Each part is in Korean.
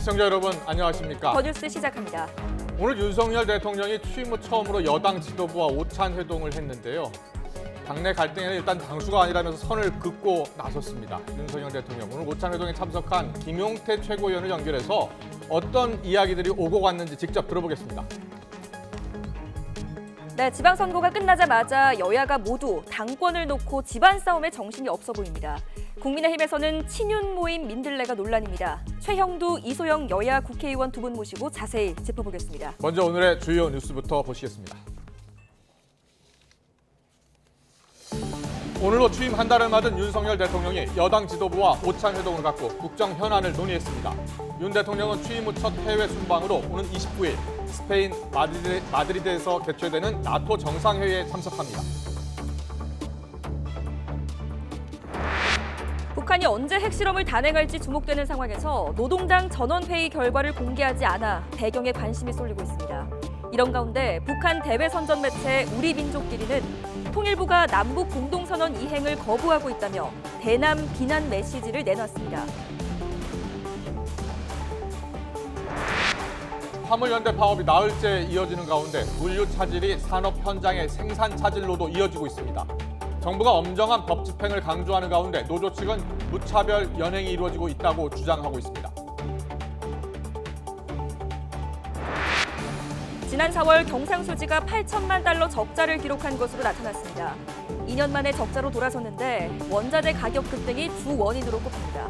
시청자 여러분 안녕하십니까? 더 뉴스 시작합니다. 오늘 윤석열 대통령이 취임 후 처음으로 여당 지도부와 오찬 회동을 했는데요. 당내 갈등에는 일단 당수가 아니라면서 선을 긋고 나섰습니다. 윤석열 대통령 오늘 오찬 회동에 참석한 김용태 최고위원을 연결해서 어떤 이야기들이 오고 갔는지 직접 들어보겠습니다. 네, 지방선거가 끝나자마자 여야가 모두 당권을 놓고 집안 싸움에 정신이 없어 보입니다. 국민의힘에서는 친윤 모임 민들레가 논란입니다. 최형두, 이소영 여야 국회의원 두 분 모시고 자세히 짚어보겠습니다. 먼저 오늘의 주요 뉴스부터 보시겠습니다. 오늘로 취임 한 달을 맞은 윤석열 대통령이 여당 지도부와 오찬 회동을 갖고 국정 현안을 논의했습니다. 윤 대통령은 취임 후 첫 해외 순방으로 오는 29일 스페인 마드리드에서 개최되는 나토 정상회의에 참석합니다. 북한이 언제 핵실험을 단행할지 주목되는 상황에서 노동당 전원회의 결과를 공개하지 않아 배경에 관심이 쏠리고 있습니다. 이런 가운데 북한 대외 선전 매체 우리 민족끼리는 통일부가 남북 공동선언 이행을 거부하고 있다며 대남 비난 메시지를 내놨습니다. 화물연대 파업이 나흘째 이어지는 가운데 물류 차질이 산업 현장의 생산 차질로도 이어지고 있습니다. 정부가 엄정한 법 집행을 강조하는 가운데 노조 측은 무차별 연행이 이루어지고 있다고 주장하고 있습니다. 지난 4월 경상수지가 8천만 달러 적자를 기록한 것으로 나타났습니다. 2년 만에 적자로 돌아섰는데 원자재 가격 급등이 주 원인으로 꼽힙니다.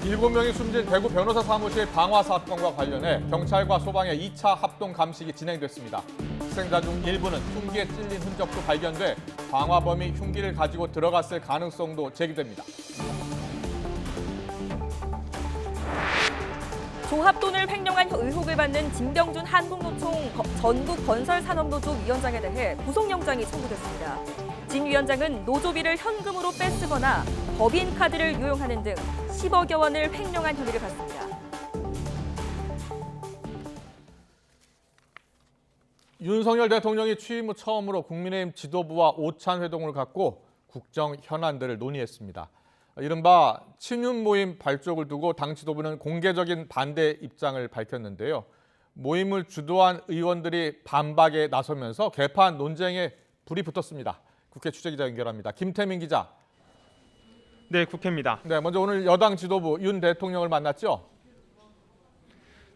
7명이 숨진 대구 변호사 사무실 방화 사건과 관련해 경찰과 소방의 2차 합동 감식이 진행됐습니다. 희생자 중 일부는 흉기에 찔린 흔적도 발견돼 방화범이 흉기를 가지고 들어갔을 가능성도 제기됩니다. 조합돈을 횡령한 의혹을 받는 진병준 한국노총 전국건설산업노조 위원장에 대해 구속영장이 청구됐습니다. 진 위원장은 노조비를 현금으로 빼쓰거나 법인카드를 유용하는 등 10억여 원을 횡령한 혐의를 받습니다. 윤석열 대통령이 취임 후 처음으로 국민의힘 지도부와 오찬 회동을 갖고 국정 현안들을 논의했습니다. 이른바 친윤 모임 발족을 두고 당 지도부는 공개적인 반대 입장을 밝혔는데요. 모임을 주도한 의원들이 반박에 나서면서 개판 논쟁에 불이 붙었습니다. 국회 취재기자 연결합니다. 김태민 기자. 네, 국회입니다. 네, 먼저 오늘 여당 지도부 윤 대통령을 만났죠?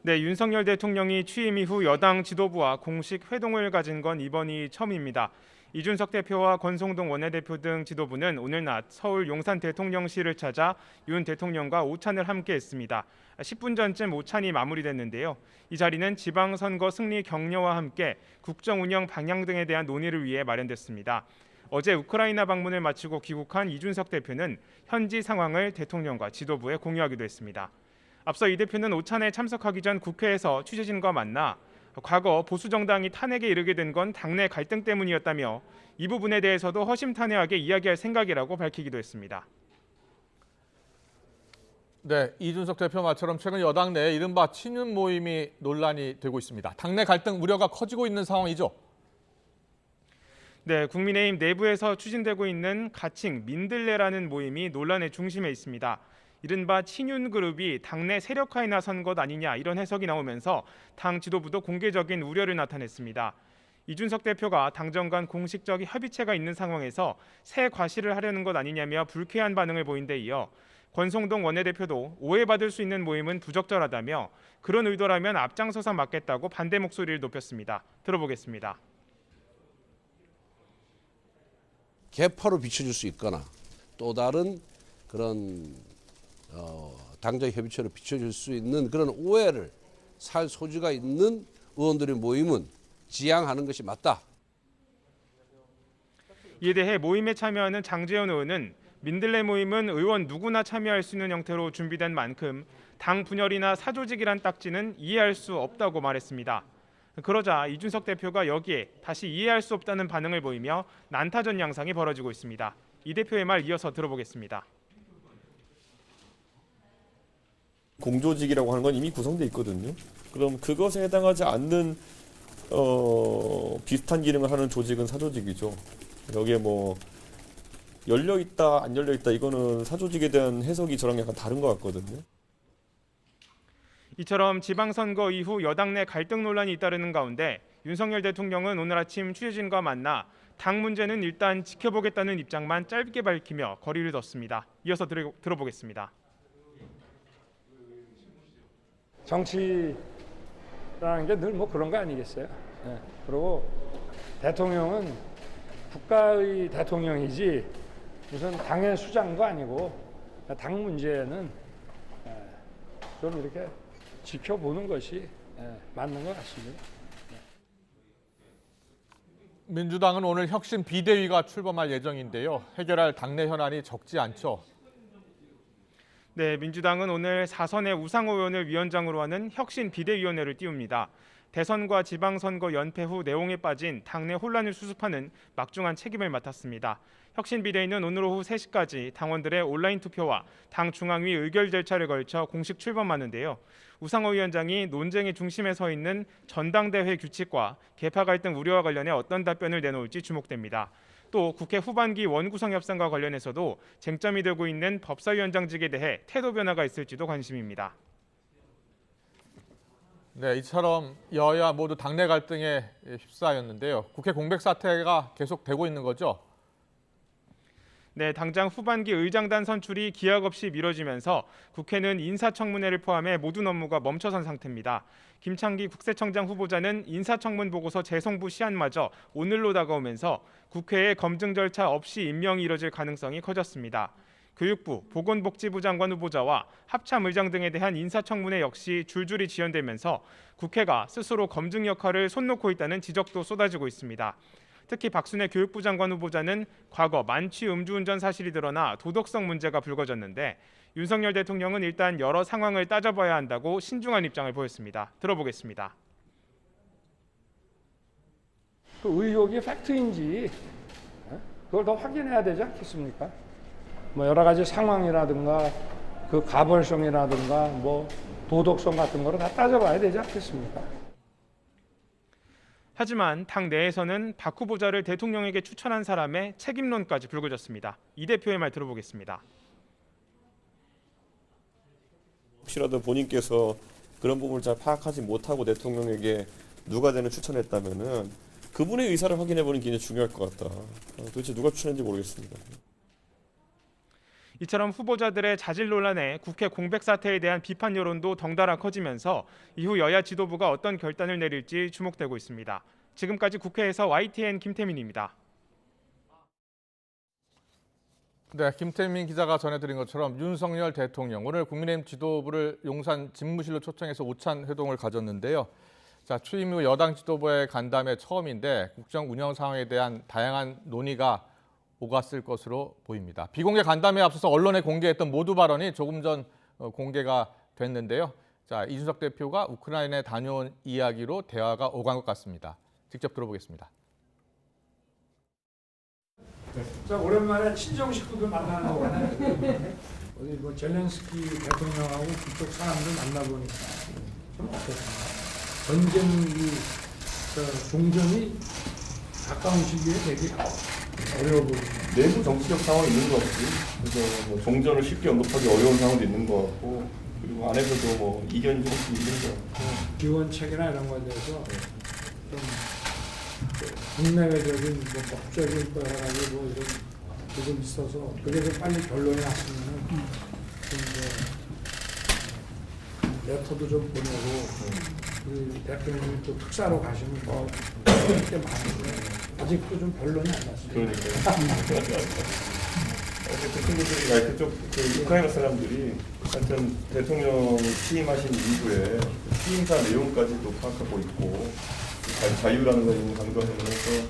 네, 윤석열 대통령이 취임 이후 여당 지도부와 공식 회동을 가진 건 이번이 처음입니다. 이준석 대표와 권성동 원내대표 등 지도부는 오늘 낮 서울 용산 대통령실을 찾아 윤 대통령과 오찬을 함께 했습니다. 10분 전쯤 오찬이 마무리됐는데요. 이 자리는 지방선거 승리 격려와 함께 국정 운영 방향 등에 대한 논의를 위해 마련됐습니다. 어제 우크라이나 방문을 마치고 귀국한 이준석 대표는 현지 상황을 대통령과 지도부에 공유하기도 했습니다. 앞서 이 대표는 오찬에 참석하기 전 국회에서 취재진과 만나 과거 보수정당이 탄핵에 이르게 된 건 당내 갈등 때문이었다며 이 부분에 대해서도 허심탄회하게 이야기할 생각이라고 밝히기도 했습니다. 네, 이준석 대표 말처럼 최근 여당 내에 이른바 친윤 모임이 논란이 되고 있습니다. 당내 갈등 우려가 커지고 있는 상황이죠? 네, 국민의힘 내부에서 추진되고 있는 가칭 민들레라는 모임이 논란의 중심에 있습니다. 이른바 친윤 그룹이 당내 세력화에 나선 것 아니냐 이런 해석이 나오면서 당 지도부도 공개적인 우려를 나타냈습니다. 이준석 대표가 당정 간 공식적 협의체가 있는 상황에서 새 과시를 하려는 것 아니냐며 불쾌한 반응을 보인 데 이어 권성동 원내대표도 오해받을 수 있는 모임은 부적절하다며 그런 의도라면 앞장서서 막겠다고 반대 목소리를 높였습니다. 들어보겠습니다. 개파로 비춰줄 수 있거나 또 다른 그런 당정 협의체로 비춰줄 수 있는 그런 오해를 살 소지가 있는 의원들의 모임은 지양하는 것이 맞다. 이에 대해 모임에 참여하는 장제원 의원은 민들레 모임은 의원 누구나 참여할 수 있는 형태로 준비된 만큼 당 분열이나 사조직이란 딱지는 이해할 수 없다고 말했습니다. 그러자 이준석 대표가 여기에 다시 이해할 수 없다는 반응을 보이며 난타전 양상이 벌어지고 있습니다. 이 대표의 말 이어서 들어보겠습니다. 공조직이라고 하는 건 이미 구성돼 있거든요. 그럼 그것에 해당하지 않는 비슷한 기능을 하는 조직은 사조직이죠. 여기에 뭐 열려 있다 안 열려 있다 이거는 사조직에 대한 해석이 저랑 약간 다른 것 같거든요. 이처럼 지방선거 이후 여당 내 갈등 논란이 잇따르는 가운데 윤석열 대통령은 오늘 아침 취재진과 만나 당 문제는 일단 지켜보겠다는 입장만 짧게 밝히며 거리를 뒀습니다. 이어서 들어보겠습니다. 정치라는 게 늘 뭐 그런 거 아니겠어요? 네. 그리고 대통령은 국가의 대통령이지 무슨 당의 수장도 아니고 당 문제는 좀 이렇게 지켜보는 것이 맞는 것 같습니다. 민주당은 오늘 혁신 비대위가 출범할 예정인데요. 해결할 당내 현안이 적지 않죠. 네, 민주당은 오늘 4선의 우상호 의원을 위원장으로 하는 혁신 비대위원회를 띄웁니다. 대선과 지방선거 연패 후 내홍에 빠진 당내 혼란을 수습하는 막중한 책임을 맡았습니다. 혁신 비대위는 오늘 오후 3시까지 당원들의 온라인 투표와 당 중앙위 의결 절차를 걸쳐 공식 출범하는데요. 우상호 위원장이 논쟁의 중심에 서 있는 전당대회 규칙과 계파 갈등 우려와 관련해 어떤 답변을 내놓을지 주목됩니다. 또 국회 후반기 원구성 협상과 관련해서도 쟁점이 되고 있는 법사위원장직에 대해 태도 변화가 있을지도 관심입니다. 네, 이처럼 여야 모두 당내 갈등에 휩싸였는데요. 국회 공백 사태가 계속되고 있는 거죠? 네, 당장 후반기 의장단 선출이 기약 없이 미뤄지면서 국회는 인사청문회를 포함해 모든 업무가 멈춰선 상태입니다. 김창기 국세청장 후보자는 인사청문 보고서 재송부 시한마저 오늘로 다가오면서 국회의 검증 절차 없이 임명이 이뤄질 가능성이 커졌습니다. 교육부, 보건복지부 장관 후보자와 합참의장 등에 대한 인사청문회 역시 줄줄이 지연되면서 국회가 스스로 검증 역할을 손 놓고 있다는 지적도 쏟아지고 있습니다. 특히 박순애 교육부 장관 후보자는 과거 만취 음주운전 사실이 드러나 도덕성 문제가 불거졌는데 윤석열 대통령은 일단 여러 상황을 따져봐야 한다고 신중한 입장을 보였습니다. 들어보겠습니다. 그 의혹이 팩트인지 그걸 더 확인해야 되지 않겠습니까? 뭐 여러 가지 상황이라든가 그 가벌성이라든가 뭐 도덕성 같은 거를 다 따져봐야 되지 않겠습니까? 하지만 당 내에서는 박 후보자를 대통령에게 추천한 사람의 책임론까지 불거졌습니다. 이 대표의 말 들어보겠습니다. 혹시라도 본인께서 그런 부분을 잘 파악하지 못하고 대통령에게 누가 되는 추천했다면은 그분의 의사를 확인해보는 게 굉장히 중요할 것 같다. 도대체 누가 추천했는지 모르겠습니다. 이처럼 후보자들의 자질 논란에 국회 공백 사태에 대한 비판 여론도 덩달아 커지면서 이후 여야 지도부가 어떤 결단을 내릴지 주목되고 있습니다. 지금까지 국회에서 YTN 김태민입니다. 네, 김태민 기자가 전해드린 것처럼 윤석열 대통령 오늘 국민의힘 지도부를 용산 집무실로 초청해서 오찬 회동을 가졌는데요. 자, 취임 후 여당 지도부의 간담회 처음인데 국정 운영 상황에 대한 다양한 논의가 오갔을 것으로 보입니다. 비공개 간담회에 앞서서 언론에 공개했던 모두 발언이 조금 전 공개가 됐는데요. 자, 이준석 대표가 우크라이나에 다녀온 이야기로 대화가 오간 것 같습니다. 직접 들어보겠습니다. 자, 오랜만에 친정 식구들 만나는 거네. 어디 뭐 젤렌스키 대통령하고 그쪽 사람들 만나보니까 좀 어떻습니까? 전쟁이 종전이 가까운 시기에 되게 어려워 보입니다. 내부 정치적 상황이 있는 것 같고, 그래서 뭐 종전을 쉽게 언급하기 어려운 상황도 있는 것 같고, 그리고 안에서도 뭐 이견이 조금씩 있는 것 같고. 지원책이나 이런 거에 대해서 좀 국내외적인 뭐 법적인 거 여러 가지 뭐 이런 부분이 있어서 그게 좀 빨리 결론이 났으면 좀 레터도 좀 보내고 우리 대표님이 또 특사로 가시면 더 게 많은데 아직도 좀 결론이 안 났습니다. 그러니까요. 어쨌든 친구들이 그쪽 그 우크라이나 사람들이 하여튼 대통령 취임하신 이후에 취임사 내용까지도 파악하고 있고 자유라는 걸 이미 강조하면서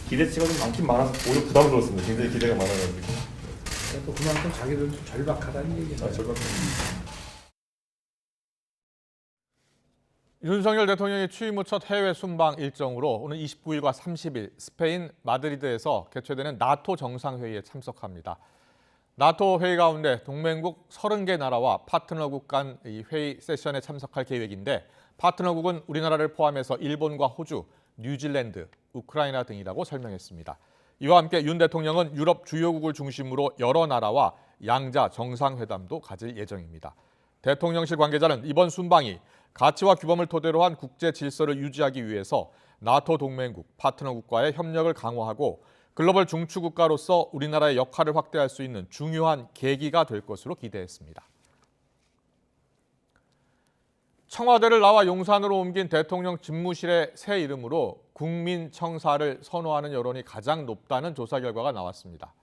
기대치가 좀 많긴 많아서 오히려 부담을 들었습니다. 굉장히 기대가 많아가지고. 또 그만큼 자기들도 절박하다는 얘기예요. 절박합니다. 윤석열 대통령이 취임 후 첫 해외 순방 일정으로 오늘 29일과 30일 스페인 마드리드에서 개최되는 나토 정상회의에 참석합니다. 나토 회의 가운데 동맹국 30개 나라와 파트너국 간 이 회의 세션에 참석할 계획인데 파트너국은 우리나라를 포함해서 일본과 호주, 뉴질랜드, 우크라이나 등이라고 설명했습니다. 이와 함께 윤 대통령은 유럽 주요국을 중심으로 여러 나라와 양자 정상회담도 가질 예정입니다. 대통령실 관계자는 이번 순방이 가치와 규범을 토대로 한 국제 질서를 유지하기 위해서 나토 동맹국, 파트너국과의 협력을 강화하고 글로벌 중추국가로서 우리나라의 역할을 확대할 수 있는 중요한 계기가 될 것으로 기대했습니다. 청와대를 나와 용산으로 옮긴 대통령 집무실의 새 이름으로 국민청사를 선호하는 여론이 가장 높다는 조사 결과가 나왔습니다.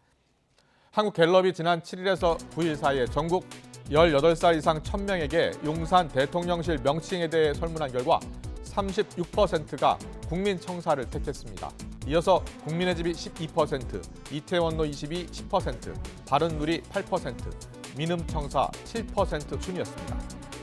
한국갤럽이 지난 7일에서 9일 사이에 전국 18살 이상 1000명에게 용산 대통령실 명칭에 대해 설문한 결과 36%가 국민청사를 택했습니다. 이어서 국민의 집이 12%, 이태원로 22, 10%, 바른누리 8%, 민음청사 7% 순이었습니다.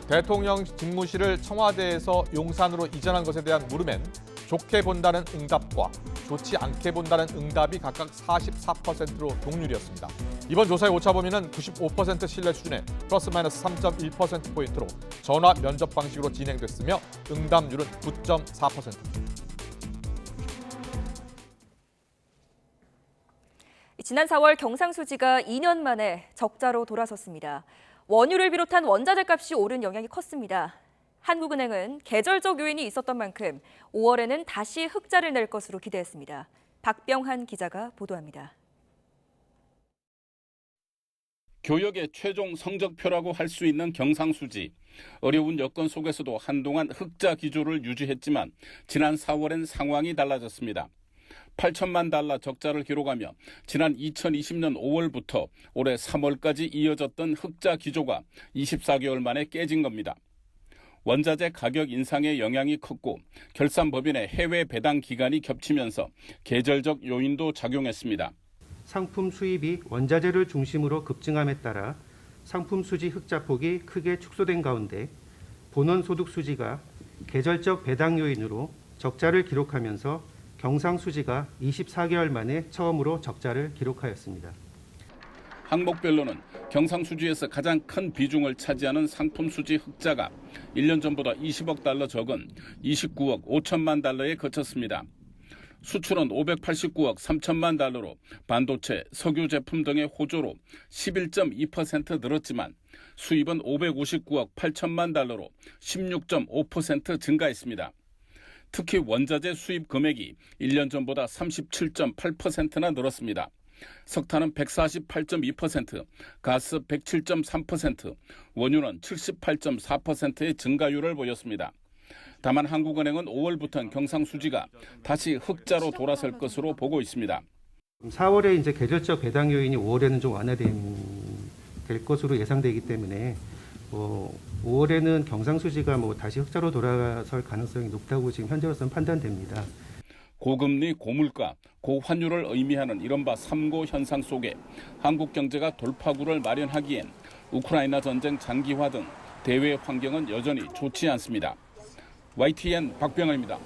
대통령 집무실을 청와대에서 용산으로 이전한 것에 대한 물음엔 좋게 본다는 응답과 좋지 않게 본다는 응답이 각각 44%로 동률이었습니다. 이번 조사의 오차 범위는 95% 신뢰 수준에 플러스 마이너스 3.1%포인트로 전화 면접 방식으로 진행됐으며 응답률은 9.4%입니다. 지난 4월 경상수지가 2년 만에 적자로 돌아섰습니다. 원유를 비롯한 원자재 값이 오른 영향이 컸습니다. 한국은행은 계절적 요인이 있었던 만큼 5월에는 다시 흑자를 낼 것으로 기대했습니다. 박병한 기자가 보도합니다. 교역의 최종 성적표라고 할 수 있는 경상수지. 어려운 여건 속에서도 한동안 흑자 기조를 유지했지만 지난 4월엔 상황이 달라졌습니다. 8천만 달러 적자를 기록하며 지난 2020년 5월부터 올해 3월까지 이어졌던 흑자 기조가 24개월 만에 깨진 겁니다. 원자재 가격 인상의 영향이 컸고 결산법인의 해외 배당 기간이 겹치면서 계절적 요인도 작용했습니다. 상품 수입이 원자재를 중심으로 급증함에 따라 상품 수지 흑자폭이 크게 축소된 가운데 본원 소득 수지가 계절적 배당 요인으로 적자를 기록하면서 경상수지가 24개월 만에 처음으로 적자를 기록하였습니다. 항목별로는 경상수지에서 가장 큰 비중을 차지하는 상품수지 흑자가 1년 전보다 20억 달러 적은 29억 5천만 달러에 그쳤습니다. 수출은 589억 3천만 달러로 반도체, 석유 제품 등의 호조로 11.2% 늘었지만 수입은 559억 8천만 달러로 16.5% 증가했습니다. 특히 원자재 수입 금액이 1년 전보다 37.8%나 늘었습니다. 석탄은 148.2%, 가스 107.3%, 원유는 78.4%의 증가율을 보였습니다. 다만 한국은행은 5월부터는 경상수지가 다시 흑자로 돌아설 것으로 보고 있습니다. 4월에 이제 계절적 배당 요인이 5월에는 좀 완화될 것으로 예상되기 때문에 5월에는 경상수지가 다시 흑자로 돌아설 가능성이 높다고 지금 현재로서는 판단됩니다. 고금리, 고물가, 고환율을 의미하는 이른바 3고 현상 속에 한국 경제가 돌파구를 마련하기엔 우크라이나 전쟁 장기화 등 대외 환경은 여전히 좋지 않습니다. YTN 박병환입니다.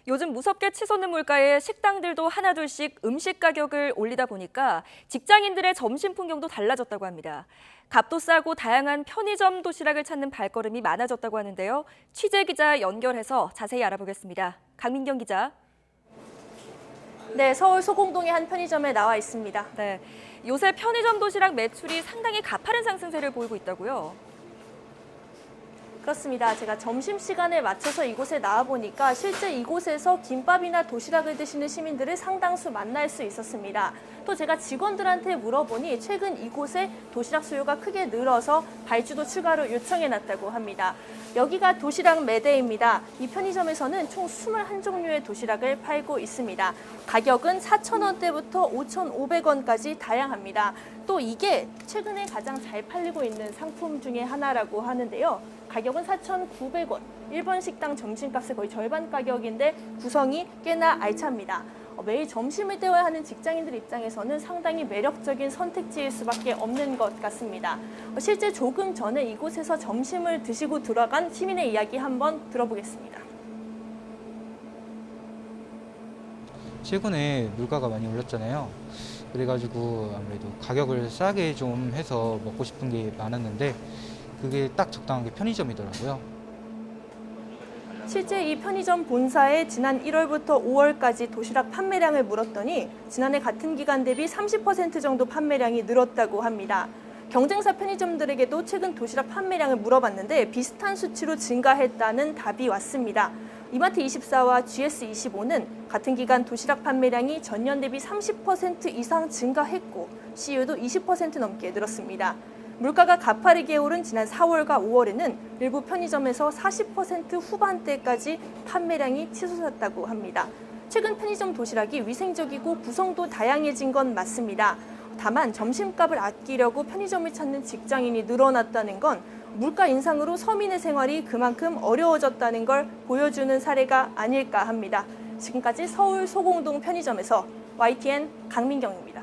요즘 무섭게 치솟는 물가에 식당들도 하나둘씩 음식 가격을 올리다 보니까 직장인들의 점심 풍경도 달라졌다고 합니다. 값도 싸고 다양한 편의점 도시락을 찾는 발걸음이 많아졌다고 하는데요. 취재 기자 연결해서 자세히 알아보겠습니다. 강민경 기자. 네, 서울 소공동의 한 편의점에 나와 있습니다. 네, 요새 편의점 도시락 매출이 상당히 가파른 상승세를 보이고 있다고요. 그렇습니다. 제가 점심시간에 맞춰서 이곳에 나와보니까 실제 이곳에서 김밥이나 도시락을 드시는 시민들을 상당수 만날 수 있었습니다. 또 제가 직원들한테 물어보니 최근 이곳에 도시락 수요가 크게 늘어서 발주도 추가로 요청해놨다고 합니다. 여기가 도시락 매대입니다. 이 편의점에서는 총 21종류의 도시락을 팔고 있습니다. 가격은 4,000원대부터 5,500원까지 다양합니다. 또 이게 최근에 가장 잘 팔리고 있는 상품 중에 하나라고 하는데요. 가격은 4,900원, 일본 식당 점심값의 거의 절반 가격인데 구성이 꽤나 알찹니다. 매일 점심을 때워야 하는 직장인들 입장에서는 상당히 매력적인 선택지일 수밖에 없는 것 같습니다. 실제 조금 전에 이곳에서 점심을 드시고 들어간 시민의 이야기 한번 들어보겠습니다. 최근에 물가가 많이 올랐잖아요. 그래가지고 아무래도 가격을 싸게 좀 해서 먹고 싶은 게 많았는데 그게 딱 적당한 게 편의점이더라고요. 실제 이 편의점 본사에 지난 1월부터 5월까지 도시락 판매량을 물었더니 지난해 같은 기간 대비 30% 정도 판매량이 늘었다고 합니다. 경쟁사 편의점들에게도 최근 도시락 판매량을 물어봤는데 비슷한 수치로 증가했다는 답이 왔습니다. 이마트24와 GS25는 같은 기간 도시락 판매량이 전년 대비 30% 이상 증가했고 CU도 20% 넘게 늘었습니다. 물가가 가파르게 오른 지난 4월과 5월에는 일부 편의점에서 40% 후반대까지 판매량이 치솟았다고 합니다. 최근 편의점 도시락이 위생적이고 구성도 다양해진 건 맞습니다. 다만 점심값을 아끼려고 편의점을 찾는 직장인이 늘어났다는 건 물가 인상으로 서민의 생활이 그만큼 어려워졌다는 걸 보여주는 사례가 아닐까 합니다. 지금까지 서울 소공동 편의점에서 YTN 강민경입니다.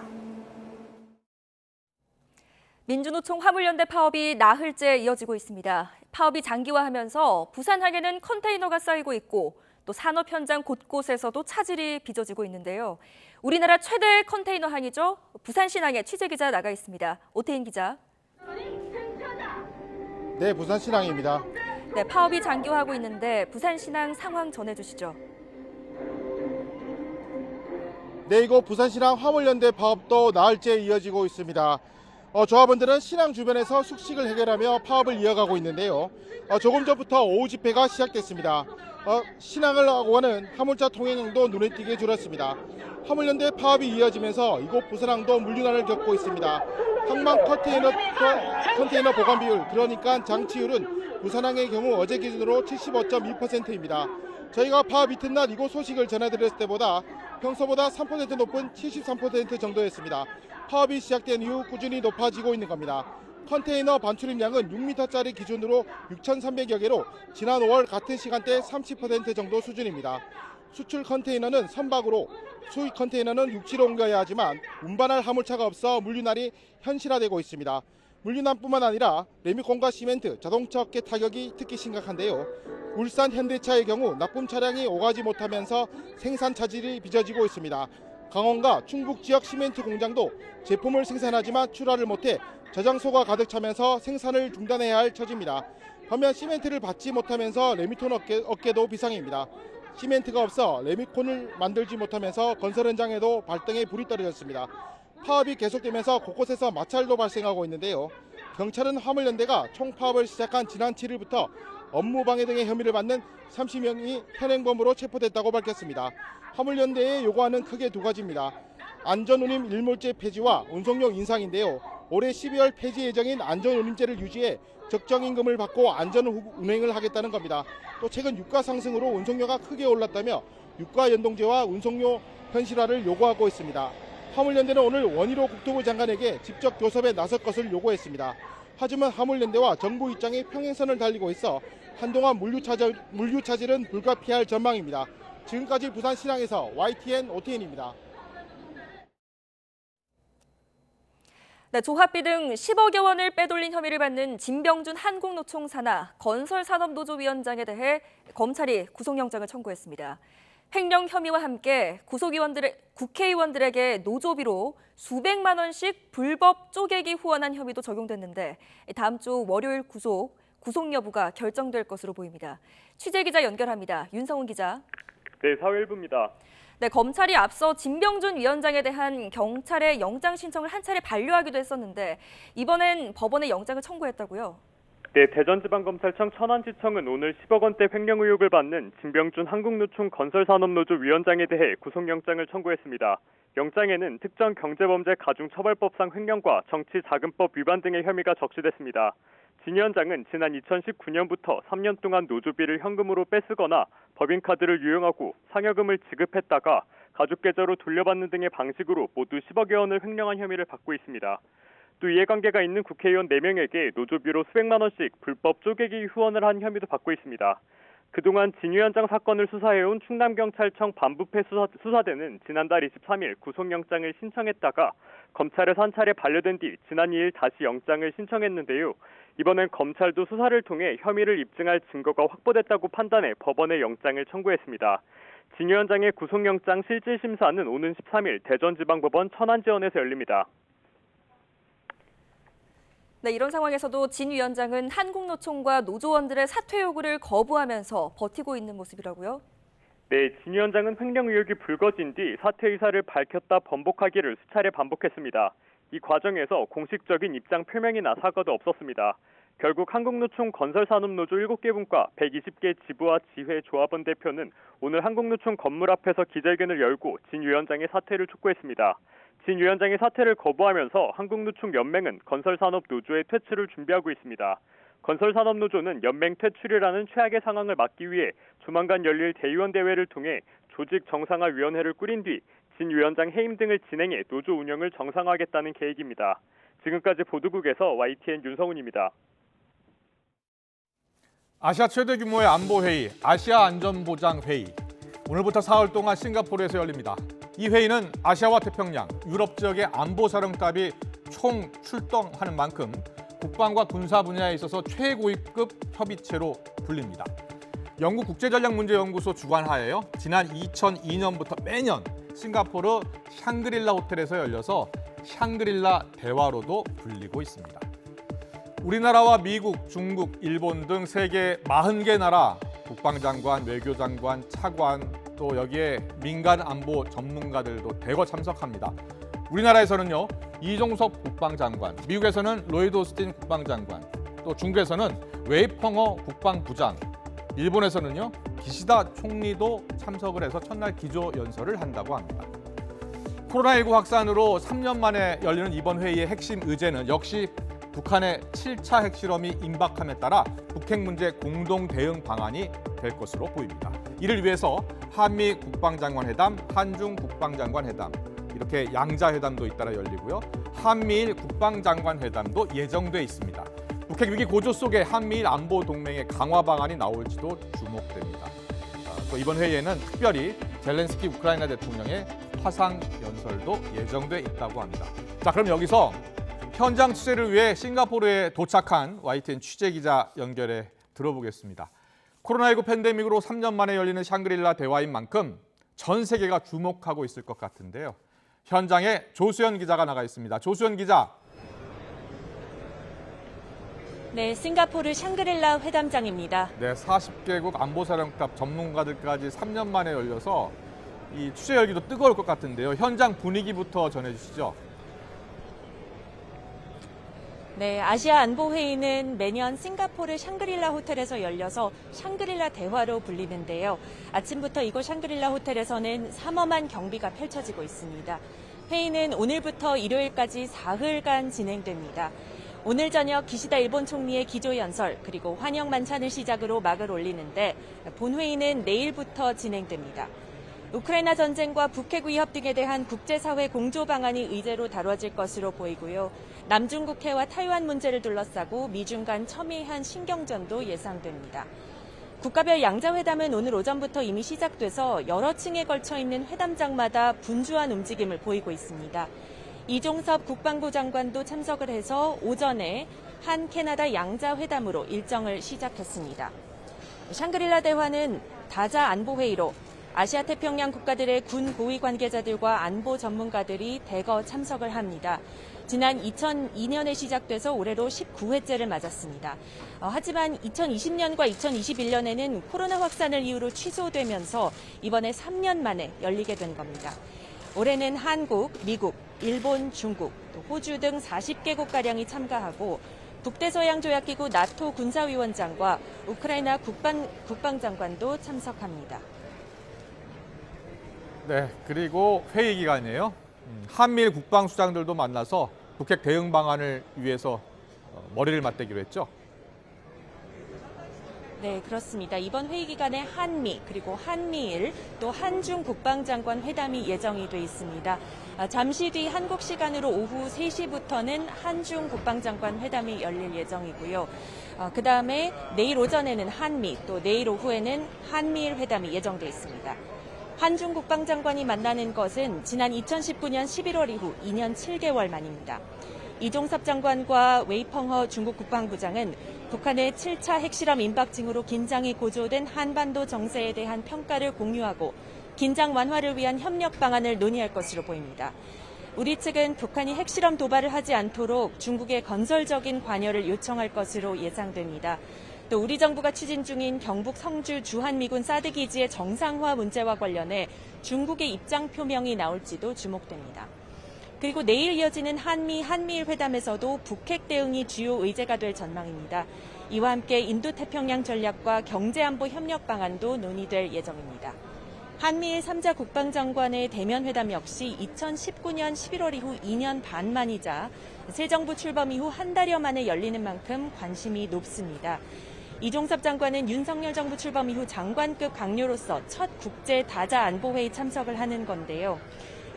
민주노총 화물연대 파업이 나흘째 이어지고 있습니다. 파업이 장기화하면서 부산항에는 컨테이너가 쌓이고 있고 또 산업 현장 곳곳에서도 차질이 빚어지고 있는데요. 우리나라 최대 컨테이너 항이죠. 부산신항에 취재기자 나가 있습니다. 오태인 기자. 네, 부산신항입니다. 네, 파업이 장기화하고 있는데 부산신항 상황 전해주시죠. 네, 이곳 부산신항 화물연대 파업도 나흘째 이어지고 있습니다. 조합원들은 신항 주변에서 숙식을 해결하며 파업을 이어가고 있는데요. 조금 전부터 오후 집회가 시작됐습니다. 신항을 하고 하는 화물차 통행량도 눈에 띄게 줄었습니다. 화물연대 파업이 이어지면서 이곳 부산항도 물류난을 겪고 있습니다. 항만 컨테이너 보관 비율, 그러니까 장치율은 부산항의 경우 어제 기준으로 75.2%입니다. 저희가 파업 이튿날 이곳 소식을 전해드렸을 때보다 평소보다 3% 높은 73% 정도였습니다. 파업이 시작된 이후 꾸준히 높아지고 있는 겁니다. 컨테이너 반출입량은 6m짜리 기준으로 6,300여 개로 지난 5월 같은 시간대 30% 정도 수준입니다. 수출 컨테이너는 선박으로, 수입 컨테이너는 육지로 옮겨야 하지만 운반할 화물차가 없어 물류난이 현실화되고 있습니다. 물류난뿐만 아니라 레미콘과 시멘트, 자동차 업계 타격이 특히 심각한데요. 울산 현대차의 경우 납품 차량이 오가지 못하면서 생산 차질이 빚어지고 있습니다. 강원과 충북 지역 시멘트 공장도 제품을 생산하지만 출하를 못해 저장소가 가득 차면서 생산을 중단해야 할 처지입니다. 반면 시멘트를 받지 못하면서 레미콘 업계도 비상입니다. 시멘트가 없어 레미콘을 만들지 못하면서 건설 현장에도 발등에 불이 떨어졌습니다. 파업이 계속되면서 곳곳에서 마찰도 발생하고 있는데요. 경찰은 화물연대가 총파업을 시작한 지난 7일부터 업무방해 등의 혐의를 받는 30명이 현행범으로 체포됐다고 밝혔습니다. 화물연대에 요구하는 크게 두 가지입니다. 안전운임 일몰제 폐지와 운송료 인상인데요. 올해 12월 폐지 예정인 안전운임제를 유지해 적정 임금을 받고 안전 운행을 하겠다는 겁니다. 또 최근 유가 상승으로 운송료가 크게 올랐다며 유가 연동제와 운송료 현실화를 요구하고 있습니다. 화물연대는 오늘 원희로 국토부 장관에게 직접 교섭에 나설 것을 요구했습니다. 하지만 화물연대와 정부 입장이 평행선을 달리고 있어 한동안 물류 차질은 불가피할 전망입니다. 지금까지 부산신항에서 YTN 오태인입니다. 네, 조합비 등 10억여 원을 빼돌린 혐의를 받는 진병준 한국노총 산하 건설산업노조위원장에 대해 검찰이 구속영장을 청구했습니다. 횡령 혐의와 함께 국회의원들에게 노조비로 수백만 원씩 불법 쪼개기 후원한 혐의도 적용됐는데 다음 주 월요일 구속 여부가 결정될 것으로 보입니다. 취재기자 연결합니다. 윤성훈 기자. 네, 사회일부입니다. 네, 검찰이 앞서 진병준 위원장에 대한 경찰의 영장 신청을 한 차례 반려하기도 했었는데 이번엔 법원에 영장을 청구했다고요? 네, 대전지방검찰청 천안지청은 오늘 10억 원대 횡령 의혹을 받는 진병준 한국노총 건설산업노조 위원장에 대해 구속영장을 청구했습니다. 영장에는 특정 경제범죄 가중처벌법상 횡령과 정치자금법 위반 등의 혐의가 적시됐습니다. 진 위원장은 지난 2019년부터 3년 동안 노조비를 현금으로 뺏으거나 법인카드를 유용하고 상여금을 지급했다가 가족계좌로 돌려받는 등의 방식으로 모두 10억여 원을 횡령한 혐의를 받고 있습니다. 또 이해관계가 있는 국회의원 4명에게 노조비로 수백만 원씩 불법 쪼개기 후원을 한 혐의도 받고 있습니다. 그동안 진 위원장 사건을 수사해온 충남경찰청 반부패 수사대는 지난달 23일 구속영장을 신청했다가 검찰에서 한 차례 반려된 뒤 지난 2일 다시 영장을 신청했는데요. 이번엔 검찰도 수사를 통해 혐의를 입증할 증거가 확보됐다고 판단해 법원에 영장을 청구했습니다. 진 위원장의 구속영장 실질심사는 오는 13일 대전지방법원 천안지원에서 열립니다. 네, 이런 상황에서도 진 위원장은 한국노총과 노조원들의 사퇴 요구를 거부하면서 버티고 있는 모습이라고요? 네, 진 위원장은 횡령 의혹이 불거진 뒤 사퇴 의사를 밝혔다 번복하기를 수차례 반복했습니다. 이 과정에서 공식적인 입장 표명이나 사과도 없었습니다. 결국 한국노총 건설산업노조 7개 분과 120개 지부와 지회 조합원 대표는 오늘 한국노총 건물 앞에서 기자회견을 열고 진 위원장의 사퇴를 촉구했습니다. 진 위원장의 사퇴를 거부하면서 한국노총 연맹은 건설산업노조의 퇴출을 준비하고 있습니다. 건설산업노조는 연맹 퇴출이라는 최악의 상황을 막기 위해 조만간 열릴 대의원 대회를 통해 조직 정상화위원회를 꾸린 뒤 진 위원장 해임 등을 진행해 노조 운영을 정상화하겠다는 계획입니다. 지금까지 보도국에서 YTN 윤성훈입니다. 아시아 최대 규모의 안보회의, 아시아 안전보장회의. 오늘부터 사흘 동안 싱가포르에서 열립니다. 이 회의는 아시아와 태평양, 유럽 지역의 안보사령탑이 총 출동하는 만큼 국방과 군사 분야에 있어서 최고위급 협의체로 불립니다. 영국 국제전략문제연구소 주관하에요. 지난 2002년부터 매년 싱가포르 샹그릴라 호텔에서 열려서 샹그릴라 대화로도 불리고 있습니다. 우리나라와 미국, 중국, 일본 등 세계 40개 나라 국방장관, 외교장관, 차관 또 여기에 민간 안보 전문가들도 대거 참석합니다. 우리나라에서는요 이종섭 국방장관, 미국에서는 로이드 오스틴 국방장관, 또 중국에서는 웨이펑어 국방부장, 일본에서는요 기시다 총리도 참석을 해서 첫날 기조 연설을 한다고 합니다. 코로나19 확산으로 3년 만에 열리는 이번 회의의 핵심 의제는 역시 북한의 7차 핵실험이 임박함에 따라 북핵 문제 공동 대응 방안이 될 것으로 보입니다. 이를 위해서 한미 국방장관 회담, 한중 국방장관 회담, 이렇게 양자회담도 잇따라 열리고요. 한미일 국방장관 회담도 예정돼 있습니다. 북핵 위기 고조 속에 한미일 안보 동맹의 강화 방안이 나올지도 주목됩니다. 또 이번 회의에는 특별히 젤렌스키 우크라이나 대통령의 화상 연설도 예정돼 있다고 합니다. 자, 그럼 여기서 현장 취재를 위해 싱가포르에 도착한 YTN 취재기자 연결해 들어보겠습니다. 코로나19 팬데믹으로 3년 만에 열리는 샹그릴라 대화인 만큼 전 세계가 주목하고 있을 것 같은데요. 현장에 조수연 기자가 나가 있습니다. 조수연 기자. 네, 싱가포르 샹그릴라 회담장입니다. 네, 40개국 안보사령탑 전문가들까지 3년 만에 열려서 이 취재 열기도 뜨거울 것 같은데요. 현장 분위기부터 전해주시죠. 네, 아시아 안보회의는 매년 싱가포르 샹그릴라 호텔에서 열려서 샹그릴라 대화로 불리는데요. 아침부터 이곳 샹그릴라 호텔에서는 삼엄한 경비가 펼쳐지고 있습니다. 회의는 오늘부터 일요일까지 사흘간 진행됩니다. 오늘 저녁 기시다 일본 총리의 기조연설 그리고 환영 만찬을 시작으로 막을 올리는데 본회의는 내일부터 진행됩니다. 우크라이나 전쟁과 북핵 위협 등에 대한 국제사회 공조 방안이 의제로 다뤄질 것으로 보이고요. 남중국해와 타이완 문제를 둘러싸고 미중 간 첨예한 신경전도 예상됩니다. 국가별 양자회담은 오늘 오전부터 이미 시작돼서 여러 층에 걸쳐 있는 회담장마다 분주한 움직임을 보이고 있습니다. 이종섭 국방부 장관도 참석을 해서 오전에 한 캐나다 양자회담으로 일정을 시작했습니다. 샹그릴라 대화는 다자 안보회의로 아시아 태평양 국가들의 군 고위 관계자들과 안보 전문가들이 대거 참석을 합니다. 지난 2002년에 시작돼서 올해로 19회째를 맞았습니다. 하지만 2020년과 2021년에는 코로나 확산을 이유로 취소되면서 이번에 3년 만에 열리게 된 겁니다. 올해는 한국, 미국, 일본, 중국, 또 호주 등 40개국가량이 참가하고 북대서양조약기구 나토 군사위원장과 우크라이나 국방장관도 참석합니다. 네, 그리고 회의 기간이에요. 한미일 국방수장들도 만나서 북핵 대응 방안을 위해서 머리를 맞대기로 했죠. 네, 그렇습니다. 이번 회의 기간에 한미 그리고 한미일 또 한중 국방장관 회담이 예정이 돼 있습니다. 잠시 뒤 한국 시간으로 오후 3시부터는 한중 국방장관 회담이 열릴 예정이고요. 그다음에 내일 오전에는 한미 또 내일 오후에는 한미일 회담이 예정돼 있습니다. 한중 국방장관이 만나는 것은 지난 2019년 11월 이후 2년 7개월 만입니다. 이종섭 장관과 웨이펑허 중국 국방부장은 북한의 7차 핵실험 임박 징후로 긴장이 고조된 한반도 정세에 대한 평가를 공유하고 긴장 완화를 위한 협력 방안을 논의할 것으로 보입니다. 우리 측은 북한이 핵실험 도발을 하지 않도록 중국의 건설적인 관여를 요청할 것으로 예상됩니다. 또 우리 정부가 추진 중인 경북 성주 주한미군 사드 기지의 정상화 문제와 관련해 중국의 입장 표명이 나올지도 주목됩니다. 그리고 내일 이어지는 한미일 회담에서도 북핵 대응이 주요 의제가 될 전망입니다. 이와 함께 인도태평양 전략과 경제안보 협력 방안도 논의될 예정입니다. 한미일 3자 국방장관의 대면 회담 역시 2019년 11월 이후 2년 반 만이자 새 정부 출범 이후 한 달여 만에 열리는 만큼 관심이 높습니다. 이종섭 장관은 윤석열 정부 출범 이후 장관급 강요로서 첫 국제 다자 안보회의 참석을 하는 건데요.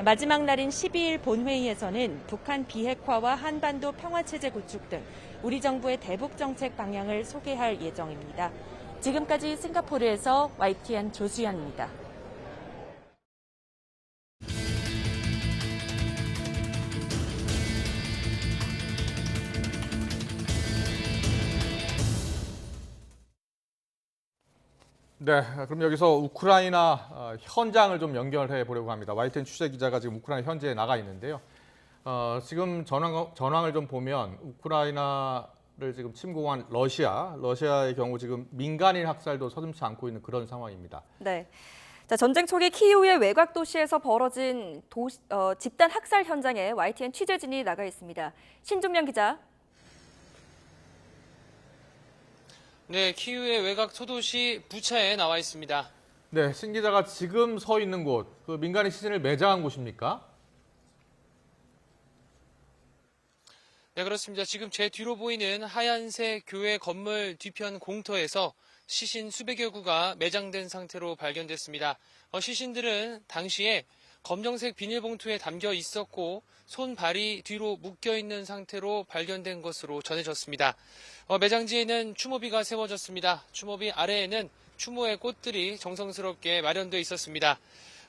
마지막 날인 12일 본회의에서는 북한 비핵화와 한반도 평화체제 구축 등 우리 정부의 대북 정책 방향을 소개할 예정입니다. 지금까지 싱가포르에서 YTN 조수연입니다. 네, 그럼 여기서 우크라이나 현장을 좀 연결해 보려고 합니다. YTN 취재 기자가 지금 우크라이나 현지에 나가 있는데요. 지금 전황을 좀 보면 우크라이나를 지금 침공한 러시아의 경우 지금 민간인 학살도 서슴지 않고 있는 그런 상황입니다. 네. 자, 전쟁 초기 키이우의 외곽 도시에서 벌어진 집단 학살 현장에 YTN 취재진이 나가 있습니다. 신중명 기자. 네, 키이우의 외곽 소도시 부차에 나와 있습니다. 네, 신 기자가 지금 서 있는 곳, 그 민간인 시신을 매장한 곳입니까? 네, 그렇습니다. 지금 제 뒤로 보이는 하얀색 교회 건물 뒤편 공터에서 시신 수백여 구가 매장된 상태로 발견됐습니다. 시신들은 당시에 검정색 비닐봉투에 담겨 있었고 손, 발이 뒤로 묶여 있는 상태로 발견된 것으로 전해졌습니다. 매장지에는 추모비가 세워졌습니다. 추모비 아래에는 추모의 꽃들이 정성스럽게 마련되어 있었습니다.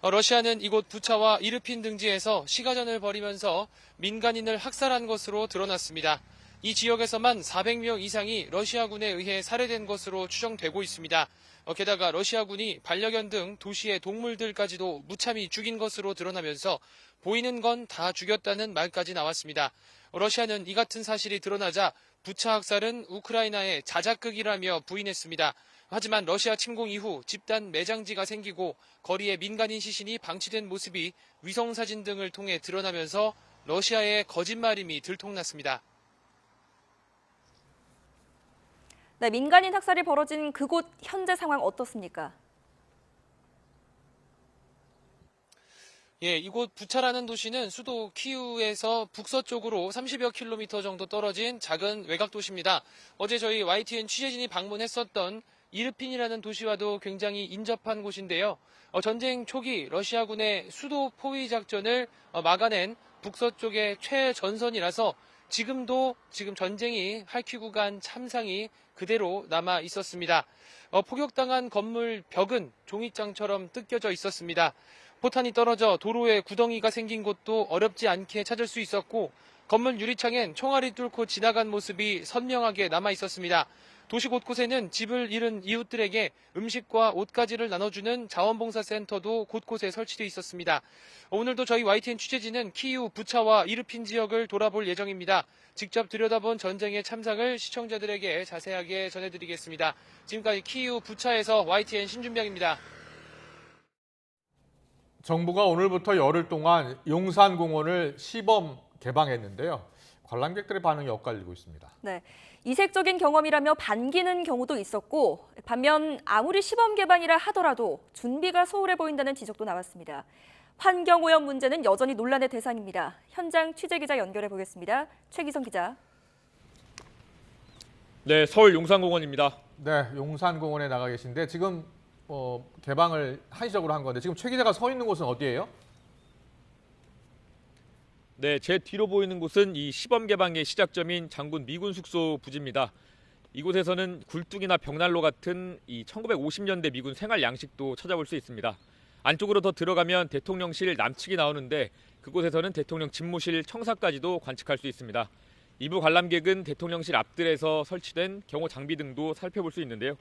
러시아는 이곳 부차와 이르핀 등지에서 시가전을 벌이면서 민간인을 학살한 것으로 드러났습니다. 이 지역에서만 400명 이상이 러시아군에 의해 살해된 것으로 추정되고 있습니다. 게다가 러시아군이 반려견 등 도시의 동물들까지도 무참히 죽인 것으로 드러나면서 보이는 건 다 죽였다는 말까지 나왔습니다. 러시아는 이 같은 사실이 드러나자 부차 학살은 우크라이나의 자작극이라며 부인했습니다. 하지만 러시아 침공 이후 집단 매장지가 생기고 거리에 민간인 시신이 방치된 모습이 위성사진 등을 통해 드러나면서 러시아의 거짓말임이 들통났습니다. 네, 민간인 학살이 벌어진 그곳 현재 상황 어떻습니까? 예, 이곳 부차라는 도시는 수도 키이우에서 북서쪽으로 30여 킬로미터 정도 떨어진 작은 외곽 도시입니다. 어제 저희 YTN 취재진이 방문했었던 이르핀이라는 도시와도 굉장히 인접한 곳인데요. 전쟁 초기 러시아군의 수도 포위 작전을 막아낸 북서쪽의 최전선이라서 지금 전쟁이 할키우 간 참상이 그대로 남아 있었습니다. 포격당한 건물 벽은 종이장처럼 뜯겨져 있었습니다. 포탄이 떨어져 도로에 구덩이가 생긴 곳도 어렵지 않게 찾을 수 있었고 건물 유리창엔 총알이 뚫고 지나간 모습이 선명하게 남아 있었습니다. 도시 곳곳에는 집을 잃은 이웃들에게 음식과 옷가지를 나눠주는 자원봉사센터도 곳곳에 설치되어 있었습니다. 오늘도 저희 YTN 취재진은 키이우, 부차와 이르핀 지역을 돌아볼 예정입니다. 직접 들여다본 전쟁의 참상을 시청자들에게 자세하게 전해드리겠습니다. 지금까지 키이우, 부차에서 YTN 신준명입니다. 정부가 오늘부터 열흘 동안 용산공원을 시범 개방했는데요. 관람객들의 반응이 엇갈리고 있습니다. 네, 이색적인 경험이라며 반기는 경우도 있었고 반면 아무리 시범 개방이라 하더라도 준비가 소홀해 보인다는 지적도 나왔습니다. 환경오염 문제는 여전히 논란의 대상입니다. 현장 취재기자 연결해 보겠습니다. 최기성 기자. 네, 서울 용산공원입니다. 네, 용산공원에 나가 계신데 지금 개방을 한시적으로 한 건데 지금 최 기자가 서 있는 곳은 어디예요? 네, 제 뒤로 보이는 곳은 이 시범 개방의 시작점인 장군 미군 숙소 부지입니다. 이곳에서는 굴뚝이나 벽난로 같은 이 1950년대 미군 생활 양식도 찾아볼 수 있습니다. 안쪽으로 더 들어가면 대통령실 남측이 나오는데 그곳에서는 대통령 집무실 청사까지도 관측할 수 있습니다. 일부 관람객은 대통령실 앞뜰에서 설치된 경호 장비 등도 살펴볼 수 있는데요.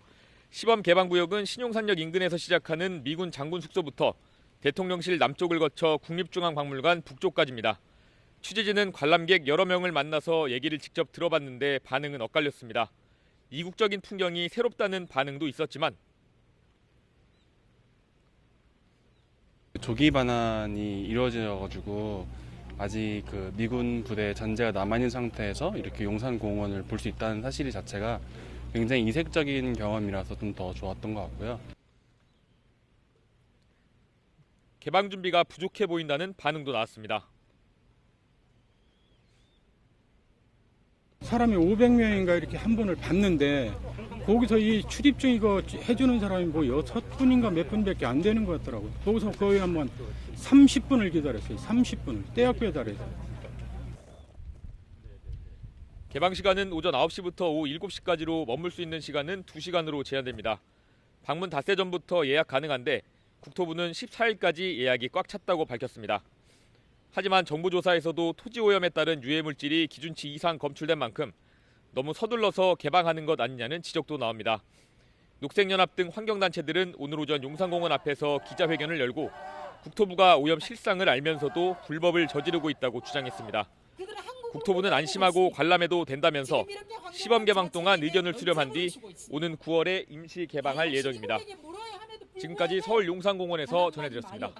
시범 개방 구역은 신용산역 인근에서 시작하는 미군 장군 숙소부터 대통령실 남쪽을 거쳐 국립중앙박물관 북쪽까지입니다. 취재진은 관람객 여러 명을 만나서 얘기를 직접 들어봤는데 반응은 엇갈렸습니다. 이국적인 풍경이 새롭다는 반응도 있었지만 조기 반환이 이루어져가지고 아직 그 미군 부대 잔재가 남아있는 상태에서 이렇게 용산공원을 볼 수 있다는 사실 자체가 굉장히 이색적인 경험이라서 좀 더 좋았던 것 같고요. 개방 준비가 부족해 보인다는 반응도 나왔습니다. 사람이 500명인가 이렇게 한 번을 봤는데 거기서 이 출입증 이거 해주는 사람이 뭐 6분인가 몇 분밖에 안 되는 것 같더라고요. 거기서 거의 한번 30분을 기다렸어요. 30분을 떼약볕 아래서. 개방 시간은 오전 9시부터 오후 7시까지로 머물 수 있는 시간은 2시간으로 제한됩니다. 방문 닷새 전부터 예약 가능한데 국토부는 14일까지 예약이 꽉 찼다고 밝혔습니다. 하지만 정부조사에서도 토지 오염에 따른 유해 물질이 기준치 이상 검출된 만큼 너무 서둘러서 개방하는 것 아니냐는 지적도 나옵니다. 녹색연합 등 환경단체들은 오늘 오전 용산공원 앞에서 기자회견을 열고 국토부가 오염 실상을 알면서도 불법을 저지르고 있다고 주장했습니다. 국토부는 안심하고 관람해도 된다면서 시범 개방 동안 의견을 수렴한 뒤 오는 9월에 임시 개방할 예정입니다. 지금까지 서울 용산공원에서 전해드렸습니다.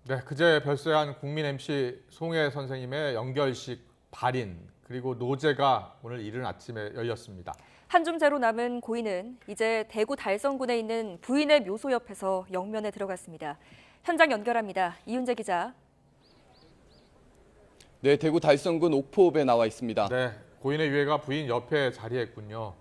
네, 그제 별세한 국민 MC 송혜 선생님의 연결식 발인 그리고 노제가 오늘 이른 아침에 열렸습니다. 한 줌 재로 남은 고인은 이제 대구 달성군에 있는 부인의 묘소 옆에서 영면에 들어갔습니다. 현장 연결합니다. 이윤재 기자. 네, 대구 달성군 옥포읍에 나와 있습니다. 네, 고인의 유해가 부인 옆에 자리했군요.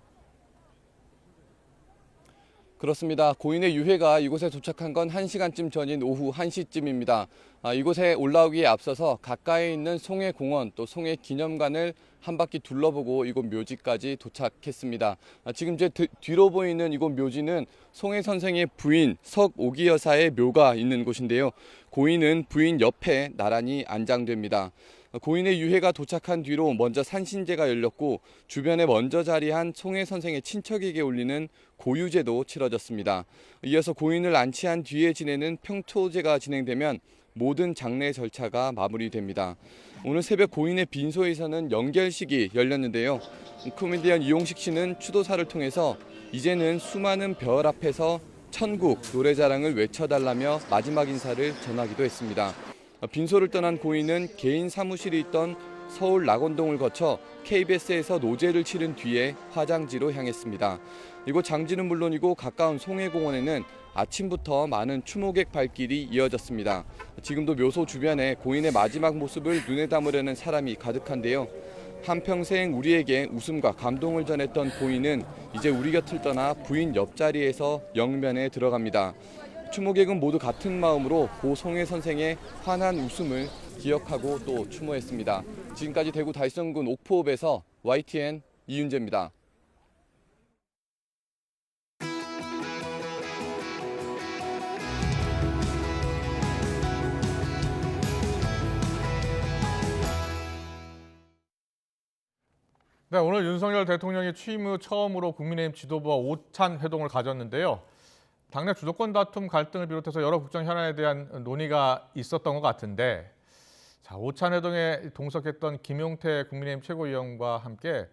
그렇습니다. 고인의 유해가 이곳에 도착한 건 1시간쯤 전인 오후 1시쯤입니다. 이곳에 올라오기에 앞서서 가까이 있는 송해공원 또 송해기념관을 한 바퀴 둘러보고 이곳 묘지까지 도착했습니다. 지금 제 뒤로 보이는 이곳 묘지는 송해 선생의 부인 석오기 여사의 묘가 있는 곳인데요. 고인은 부인 옆에 나란히 안장됩니다. 고인의 유해가 도착한 뒤로 먼저 산신제가 열렸고 주변에 먼저 자리한 송해 선생의 친척에게 올리는 고유제도 치러졌습니다. 이어서 고인을 안치한 뒤에 지내는 평토제가 진행되면 모든 장례 절차가 마무리됩니다. 오늘 새벽 고인의 빈소에서는 연결식이 열렸는데요. 코미디언 이용식 씨는 추도사를 통해서 이제는 수많은 별 앞에서 천국 노래자랑을 외쳐달라며 마지막 인사를 전하기도 했습니다. 빈소를 떠난 고인은 개인 사무실이 있던 서울 낙원동을 거쳐 KBS에서 노제를 치른 뒤에 화장지로 향했습니다. 이곳 장지는 물론이고 가까운 송해공원에는 아침부터 많은 추모객 발길이 이어졌습니다. 지금도 묘소 주변에 고인의 마지막 모습을 눈에 담으려는 사람이 가득한데요. 한평생 우리에게 웃음과 감동을 전했던 고인은 이제 우리 곁을 떠나 부인 옆자리에서 영면에 들어갑니다. 추모객은 모두 같은 마음으로 고 송해 선생의 환한 웃음을 기억하고 또 추모했습니다. 지금까지 대구 달성군 옥포읍에서 YTN 이윤재입니다. 네, 오늘 윤석열 대통령이 취임 후 처음으로 국민의힘 지도부와 오찬 회동을 가졌는데요. 당내 주도권 다툼 갈등을 비롯해서 여러 국정 현안에 대한 논의가 있었던 것 같은데, 자, 오찬 회동에 동석했던 김용태 국민의힘 최고위원과 함께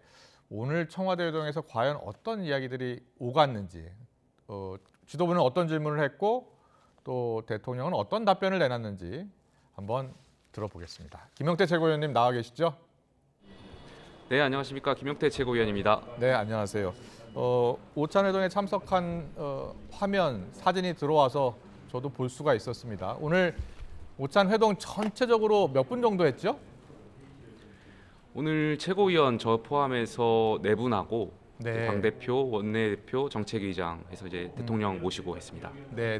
오늘 청와대 회동에서 과연 어떤 이야기들이 오갔는지, 지도부는 어떤 질문을 했고 또 대통령은 어떤 답변을 내놨는지 한번 들어보겠습니다. 김용태 최고위원님 나와 계시죠? 네, 안녕하십니까. 김용태 최고위원입니다. 네, 안녕하세요. 오찬 회동에 참석한 화면, 사진이 들어와서 저도 볼 수가 있었습니다. 오늘 오찬 회동 전체적으로 몇 분 정도 했죠? 오늘 최고위원 저 포함해서 4분하고 네. 당대표, 원내대표, 정책위장 해서 이제 대통령 모시고 했습니다. 네.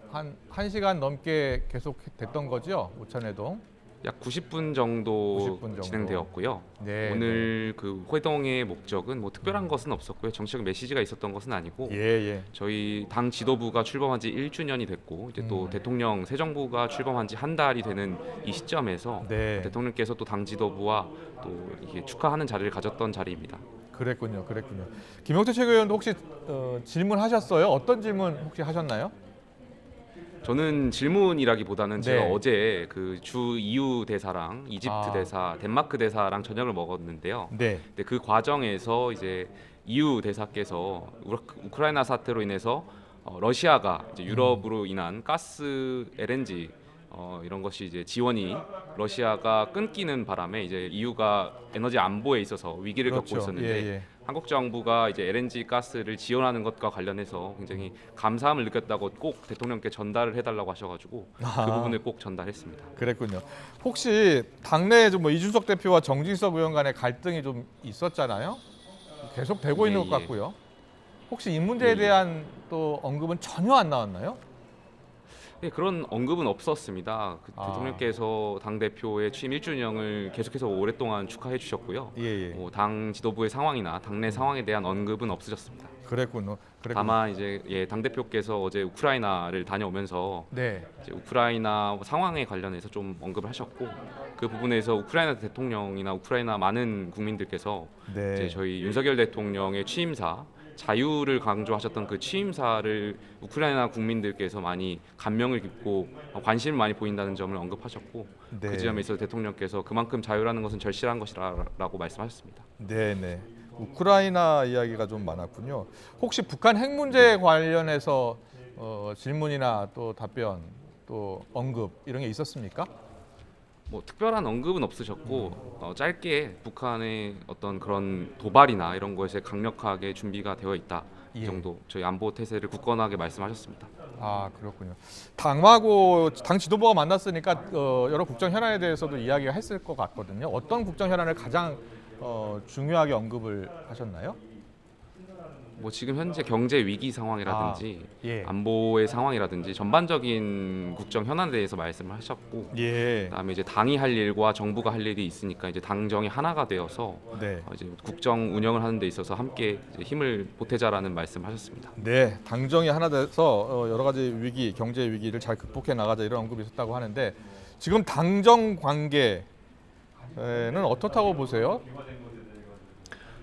한 1시간 넘게 계속 됐던 거죠? 오찬 회동? 약 90분 정도 진행되었고요. 네, 오늘 그 회동의 목적은 뭐 특별한 것은 없었고요. 정치적 메시지가 있었던 것은 아니고 저희 당 지도부가 출범한 지 1주년이 됐고 이제 또 대통령 새 정부가 출범한 지 한 달이 되는 이 시점에서 대통령께서 또 당 지도부와 또 이게 축하하는 자리를 가졌던 자리입니다. 그랬군요. 김용태 최고위원도 혹시 질문하셨어요? 어떤 질문 혹시 하셨나요? 저는 질문이라기보다는 제가 네. 어제 그 주 EU 대사랑 이집트 아. 대사, 덴마크 대사랑 저녁을 먹었는데요. 네. 근데 그 과정에서 이제 EU 대사께서 우크라이나 사태로 인해서 러시아가 이제 유럽으로 인한 가스 LNG 이런 것이 이제 지원이 러시아가 끊기는 바람에 이제 EU가 에너지 안보에 있어서 위기를 겪고 그렇죠. 있었는데 예. 한국 정부가 이제 LNG 가스를 지원하는 것과 관련해서 굉장히 감사함을 느꼈다고 꼭 대통령께 전달을 해달라고 하셔가지고 그 부분을 꼭 전달했습니다. 그랬군요. 혹시 당내에 좀 뭐 이준석 대표와 정진석 의원 간의 갈등이 좀 있었잖아요. 계속 되고 있는 것 같고요. 혹시 이 문제에 대한 또 언급은 전혀 안 나왔나요? 네, 그런 언급은 없었습니다. 대통령께서 당 대표의 취임 1주년을 계속해서 오랫동안 축하해 주셨고요. 당 지도부의 상황이나 당내 상황에 대한 언급은 없으셨습니다. 그랬군요. 다만 이제 당 대표께서 어제 우크라이나를 다녀오면서 네. 이제 우크라이나 상황에 관련해서 좀 언급을 하셨고 그 부분에서 우크라이나 대통령이나 우크라이나 많은 국민들께서 네. 이제 저희 윤석열 대통령의 취임사 자유를 강조하셨던 그 취임사를 우크라이나 국민들께서 많이 감명을 깊고 관심을 많이 보인다는 점을 언급하셨고 네. 그 지점에 있어서 대통령께서 그만큼 자유라는 것은 절실한 것이라고 말씀하셨습니다. 네네. 우크라이나 이야기가 좀 많았군요. 혹시 북한 핵 문제 관련해서 질문이나 또 답변 또 언급 이런 게 있었습니까? 뭐 특별한 언급은 없으셨고 짧게 북한의 어떤 그런 도발이나 이런 것에 강력하게 준비가 되어 있다 이 정도 저희 안보 태세를 굳건하게 말씀하셨습니다. 아 그렇군요. 당하고 당 지도부가 만났으니까 여러 국정 현안에 대해서도 이야기가 했을 것 같거든요. 어떤 국정 현안을 가장 중요하게 언급을 하셨나요? 뭐 지금 현재 경제 위기 상황이라든지 예. 안보의 상황이라든지 전반적인 국정 현안에 대해서 말씀을 하셨고 그다음에 이제 당이 할 일과 정부가 할 일이 있으니까 이제 당정이 하나가 되어서 네. 이제 국정 운영을 하는 데 있어서 함께 이제 힘을 보태자라는 말씀하셨습니다. 네, 당정이 하나 돼서 여러 가지 위기, 경제 위기를 잘 극복해 나가자 이런 언급이 있었다고 하는데 지금 당정 관계는 어떻다고 보세요?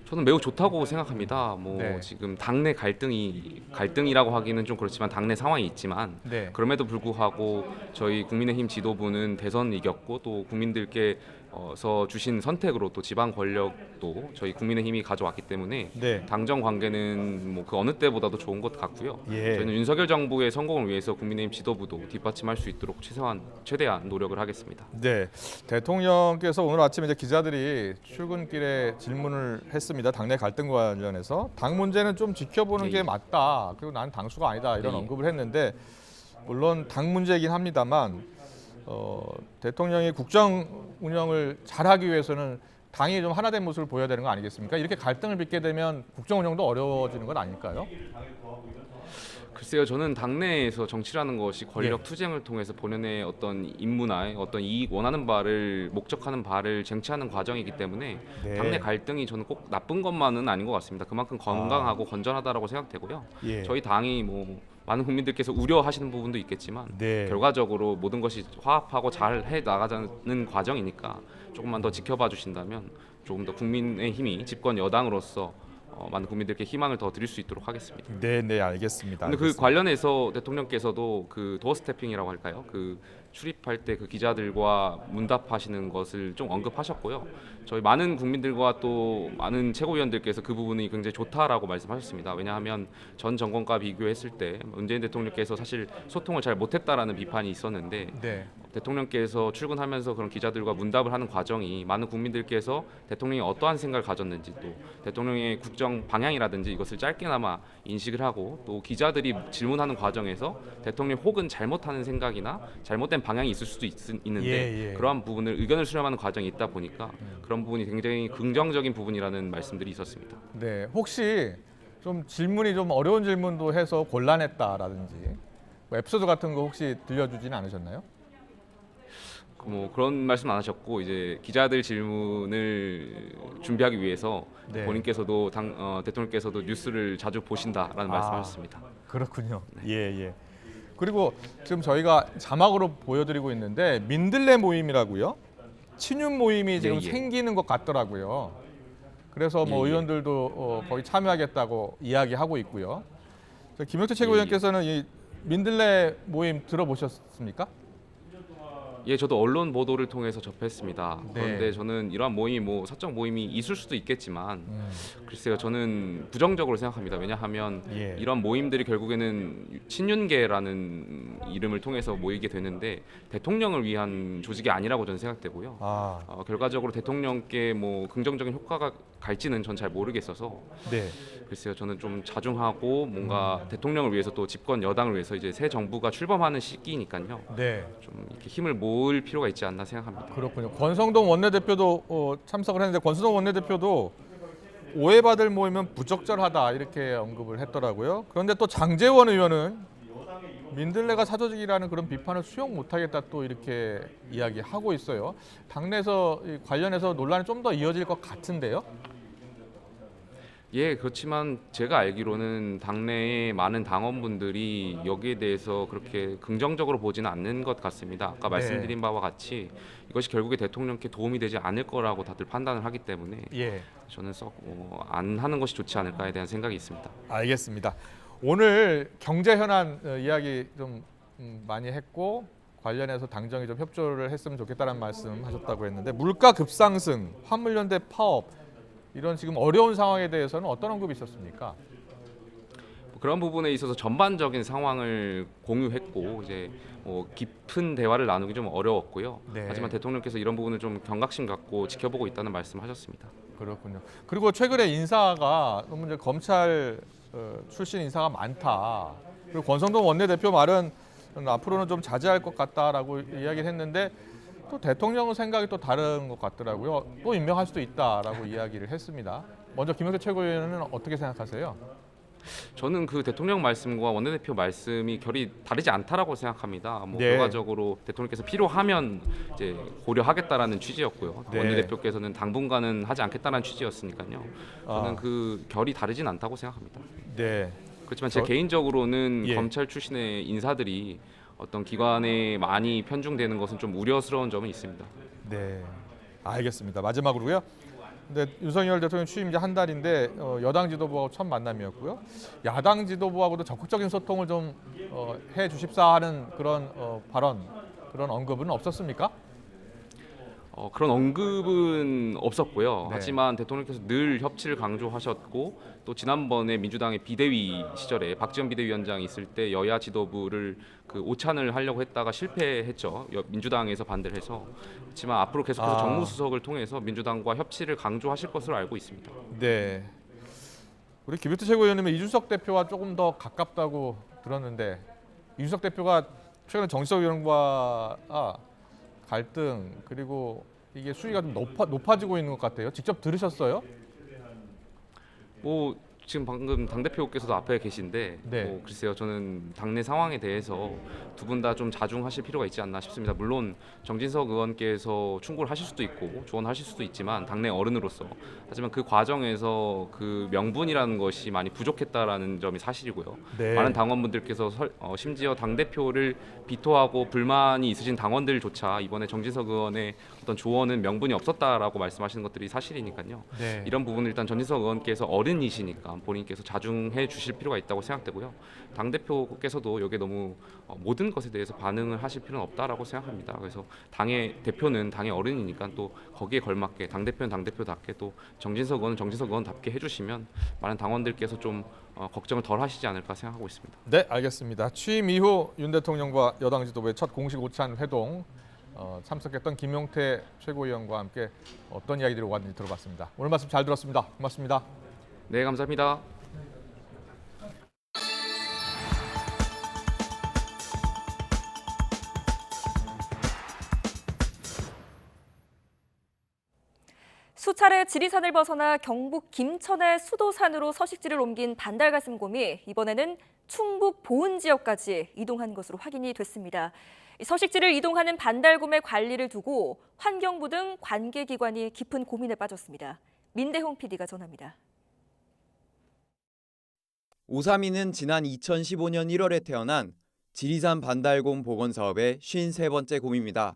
저는 매우 좋다고 생각합니다. 뭐 네. 지금 당내 갈등이라고 하기는 좀 그렇지만 당내 상황이 있지만 네. 그럼에도 불구하고 저희 국민의힘 지도부는 대선 이겼고 또 국민들께서 주신 선택으로 또 지방 권력도 저희 국민의힘이 가져왔기 때문에 네. 당정 관계는 뭐 그 어느 때보다도 좋은 것 같고요. 예. 저희는 윤석열 정부의 성공을 위해서 국민의힘 지도부도 뒷받침할 수 있도록 최대한 노력을 하겠습니다. 네, 대통령께서 오늘 아침 이제 기자들이 출근길에 질문을 했습니다. 당내 갈등과 관련해서 당 문제는 좀 지켜보는 게 맞다. 그리고 난 당수가 아니다 이런 언급을 했는데 물론 당 문제이긴 합니다만 대통령이 국정 운영을 잘하기 위해서는 당이 좀 하나된 모습을 보여야 되는 거 아니겠습니까? 이렇게 갈등을 빚게 되면 국정 운영도 어려워지는 건 아닐까요? 글쎄요, 저는 당내에서 정치라는 것이 권력 투쟁을 통해서 본연의 어떤 임무나 어떤 이익 원하는 바를 목적하는 바를 쟁취하는 과정이기 때문에 네. 당내 갈등이 저는 꼭 나쁜 것만은 아닌 것 같습니다. 그만큼 건강하고 건전하다라고 생각되고요. 예. 저희 당이 뭐 많은 국민들께서 우려하시는 부분도 있겠지만 네. 결과적으로 모든 것이 화합하고 잘 해 나가자는 과정이니까 조금만 더 지켜봐 주신다면 조금 더 국민의 힘이 집권 여당으로서 많은 국민들께 희망을 더 드릴 수 있도록 하겠습니다. 네, 알겠습니다. 근데 그 관련해서 대통령께서도 그 도어 스태핑이라고 할까요? 그 출입할 때 그 기자들과 문답하시는 것을 좀 언급하셨고요. 저희 많은 국민들과 또 많은 최고위원들께서 그 부분이 굉장히 좋다라고 말씀하셨습니다. 왜냐하면 전 정권과 비교했을 때 문재인 대통령께서 사실 소통을 잘 못했다라는 비판이 있었는데 네. 대통령께서 출근하면서 그런 기자들과 문답을 하는 과정이 많은 국민들께서 대통령이 어떠한 생각을 가졌는지 또 대통령의 국정 방향이라든지 이것을 짧게나마 인식을 하고 또 기자들이 질문하는 과정에서 대통령이 혹은 잘못하는 생각이나 잘못된 방향이 있을 수도 있는데 그러한 부분을 의견을 수렴하는 과정이 있다 보니까 그런 부분이 굉장히 긍정적인 부분이라는 말씀들이 있었습니다. 네, 혹시 좀 질문이 좀 어려운 질문도 해서 곤란했다라든지 뭐 에피소드 같은 거 혹시 들려주지는 않으셨나요? 뭐 그런 말씀 안 하셨고 이제 기자들 질문을 준비하기 위해서 네. 본인께서도 대통령께서도 뉴스를 자주 보신다라는 말씀하셨습니다. 그렇군요. 예. 그리고 지금 저희가 자막으로 보여드리고 있는데 민들레 모임이라고요. 친윤 모임이 지금 생기는 것 같더라고요. 그래서 뭐 의원들도 거의 참여하겠다고 이야기하고 있고요. 김영태 최고위원께서는 이 민들레 모임 들어보셨습니까? 예, 저도 언론 보도를 통해서 접했습니다. 네. 그런데 저는 이러한 모임이 뭐 사적 모임이 있을 수도 있겠지만 글쎄요, 저는 부정적으로 생각합니다. 왜냐하면 예. 이런 모임들이 결국에는 친윤계라는 이름을 통해서 모이게 되는데 대통령을 위한 조직이 아니라고 저는 생각되고요. 결과적으로 대통령께 뭐 긍정적인 효과가 갈지는 전 잘 모르겠어서 네. 글쎄요, 저는 좀 자중하고 뭔가 대통령을 위해서 또 집권 여당을 위해서 이제 새 정부가 출범하는 시기니까요. 네. 좀 이렇게 힘을 모을 필요가 있지 않나 생각합니다. 그렇군요. 권성동 원내대표도 참석을 했는데 권성동 원내대표도 오해받을 모임은 부적절하다 이렇게 언급을 했더라고요. 그런데 또 장제원 의원은 민들레가 사조직이라는 그런 비판을 수용 못하겠다 또 이렇게 이야기하고 있어요. 당내에서 관련해서 논란이 좀 더 이어질 것 같은데요. 예, 그렇지만 제가 알기로는 당내의 많은 당원분들이 여기에 대해서 그렇게 긍정적으로 보지는 않는 것 같습니다. 아까 말씀드린 바와 같이 이것이 결국에 대통령께 도움이 되지 않을 거라고 다들 판단을 하기 때문에 저는 썩 안 하는 것이 좋지 않을까에 대한 생각이 있습니다. 알겠습니다. 오늘 경제 현안 이야기 좀 많이 했고 관련해서 당정이 좀 협조를 했으면 좋겠다는 말씀하셨다고 했는데 물가 급상승, 화물연대 파업 이런 지금 어려운 상황에 대해서는 어떤 언급이 있었습니까? 그런 부분에 있어서 전반적인 상황을 공유했고 이제 깊은 대화를 나누기 좀 어려웠고요. 네. 하지만 대통령께서 이런 부분을 좀 경각심 갖고 지켜보고 있다는 말씀하셨습니다. 그렇군요. 그리고 최근에 인사가 너무 이제 검찰 출신 인사가 많다. 그리고 권성동 원내대표 말은 앞으로는 좀 자제할 것 같다라고 이야기를 했는데 또 대통령 생각이 또 다른 것 같더라고요. 또 임명할 수도 있다라고 이야기를 했습니다. 먼저 김영태 최고위원은 어떻게 생각하세요? 저는 그 대통령 말씀과 원내대표 말씀이 결이 다르지 않다라고 생각합니다. 뭐 결과적으로 대통령께서 필요하면 이제 고려하겠다라는 취지였고요. 원내대표께서는 당분간은 하지 않겠다는 취지였으니까요. 저는 그 결이 다르진 않다고 생각합니다. 네. 그렇지만 제 개인적으로는 검찰 출신의 인사들이 어떤 기관에 많이 편중되는 것은 좀 우려스러운 점은 있습니다. 네, 알겠습니다. 마지막으로요. 근데 윤석열 대통령 취임 이제 한 달인데 여당 지도부하고 첫 만남이었고요. 야당 지도부하고도 적극적인 소통을 좀 해주십사 하는 그런 발언, 그런 언급은 없었습니까? 그런 언급은 없었고요. 하지만 대통령께서 늘 협치를 강조하셨고 또 지난번에 민주당의 비대위 시절에 박지원 비대위원장이 있을 때 여야 지도부를 그 오찬을 하려고 했다가 실패했죠. 민주당에서 반대를 해서. 그렇지만 앞으로 계속해서 정무수석을 통해서 민주당과 협치를 강조하실 것으로 알고 있습니다. 네. 우리 김영태 최고위원님은 이준석 대표와 조금 더 가깝다고 들었는데 이준석 대표가 최근에 정치적 의원과 갈등 그리고 이게 수위가 좀 높아지고 있는 것 같아요. 직접 들으셨어요? 지금 방금 당대표께서도 앞에 계신데 글쎄요, 저는 당내 상황에 대해서 두 분 다 좀 자중하실 필요가 있지 않나 싶습니다. 물론 정진석 의원께서 충고를 하실 수도 있고 조언하실 수도 있지만 당내 어른으로서 하지만 그 과정에서 그 명분이라는 것이 많이 부족했다라는 점이 사실이고요. 많은 당원분들께서 심지어 당대표를 비토하고 불만이 있으신 당원들조차 이번에 정진석 의원의 어떤 조언은 명분이 없었다라고 말씀하시는 것들이 사실이니까요. 이런 부분을 일단 정진석 의원께서 어른이시니까 본인께서 자중해 주실 필요가 있다고 생각되고요. 당대표께서도 여기에 너무 모든 것에 대해서 반응을 하실 필요는 없다라고 생각합니다. 그래서 당의 대표는 당의 어른이니까 또 거기에 걸맞게 당대표는 당대표답게 또 정진석 의원은 정진석 의원답게 해주시면 많은 당원들께서 좀 걱정을 덜 하시지 않을까 생각하고 있습니다. 네, 알겠습니다. 취임 이후 윤 대통령과 여당 지도부의 첫 공식 오찬 회동 참석했던 김용태 최고위원과 함께 어떤 이야기들이 오갔는지 들어봤습니다. 오늘 말씀 잘 들었습니다. 고맙습니다. 네, 감사합니다. 수차례 지리산을 벗어나 경북 김천의 수도산으로 서식지를 옮긴 반달가슴곰이 이번에는 충북 보은 지역까지 이동한 것으로 확인이 됐습니다. 서식지를 이동하는 반달곰의 관리를 두고 환경부 등 관계기관이 깊은 고민에 빠졌습니다. 민대홍 PD가 전합니다. 오삼이는 지난 2015년 1월에 태어난 지리산 반달곰 복원 사업의 53번째 곰입니다.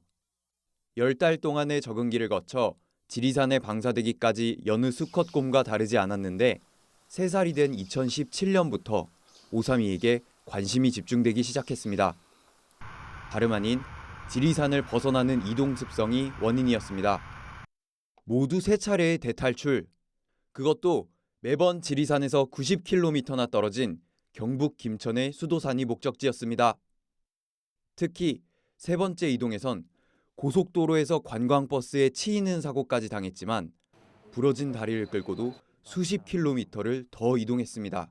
10달 동안의 적응기를 거쳐 지리산에 방사되기까지 여느 수컷곰과 다르지 않았는데 3살이 된 2017년부터 오삼이에게 관심이 집중되기 시작했습니다. 다름 아닌 지리산을 벗어나는 이동 습성이 원인이었습니다. 모두 3차례의 대탈출. 그것도 매번 지리산에서 90km나 떨어진 경북 김천의 수도산이 목적지였습니다. 특히 3번째 이동에선 고속도로에서 관광버스에 치이는 사고까지 당했지만 부러진 다리를 끌고도 수십 킬로미터를 더 이동했습니다.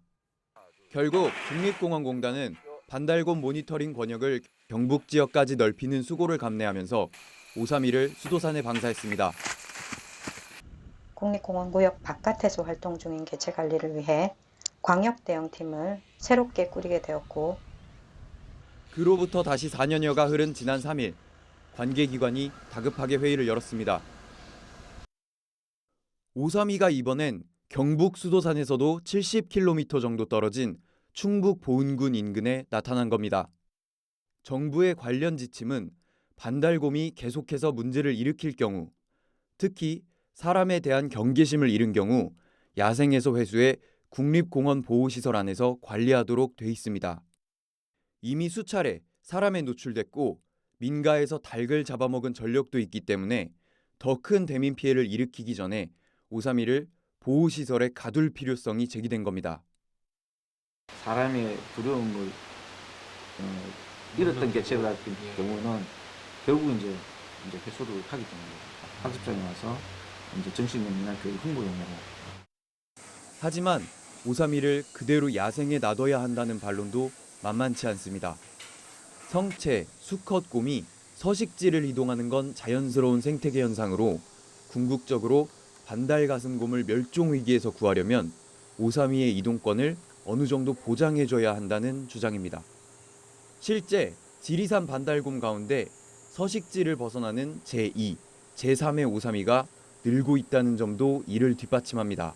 결국 국립공원공단은 반달곰 모니터링 권역을 경북 지역까지 넓히는 수고를 감내하면서 531을 수도산에 방사했습니다. 국립공원구역 바깥에서 활동 중인 개체 관리를 위해 광역 대응팀을 새롭게 꾸리게 되었고, 그로부터 다시 4년여가 흐른 지난 3일, 관계기관이 다급하게 회의를 열었습니다. 532가 이번엔 경북 수도산에서도 70km 정도 떨어진 충북 보은군 인근에 나타난 겁니다. 정부의 관련 지침은 반달곰이 계속해서 문제를 일으킬 경우, 특히 사람에 대한 경계심을 잃은 경우 야생에서 회수해 국립공원 보호시설 안에서 관리하도록 돼 있습니다. 이미 수차례 사람에 노출됐고 민가에서 닭을 잡아먹은 전력도 있기 때문에 더 큰 대민 피해를 일으키기 전에 531을 보호시설에 가둘 필요성이 제기된 겁니다. 사람의 두려움을 잃었던 개체 같은 경우는 결국 이제 회수를 하기 때문에 학습장에 와서 이제 정신연이나 교육 홍보용으로. 하지만 531을 그대로 야생에 놔둬야 한다는 반론도 만만치 않습니다. 성체, 수컷곰이 서식지를 이동하는 건 자연스러운 생태계 현상으로 궁극적으로 반달가슴곰을 멸종 위기에서 구하려면 532의 이동권을 어느 정도 보장해줘야 한다는 주장입니다. 실제 지리산 반달곰 가운데 서식지를 벗어나는 제2, 제3의 532가 늘고 있다는 점도 이를 뒷받침합니다.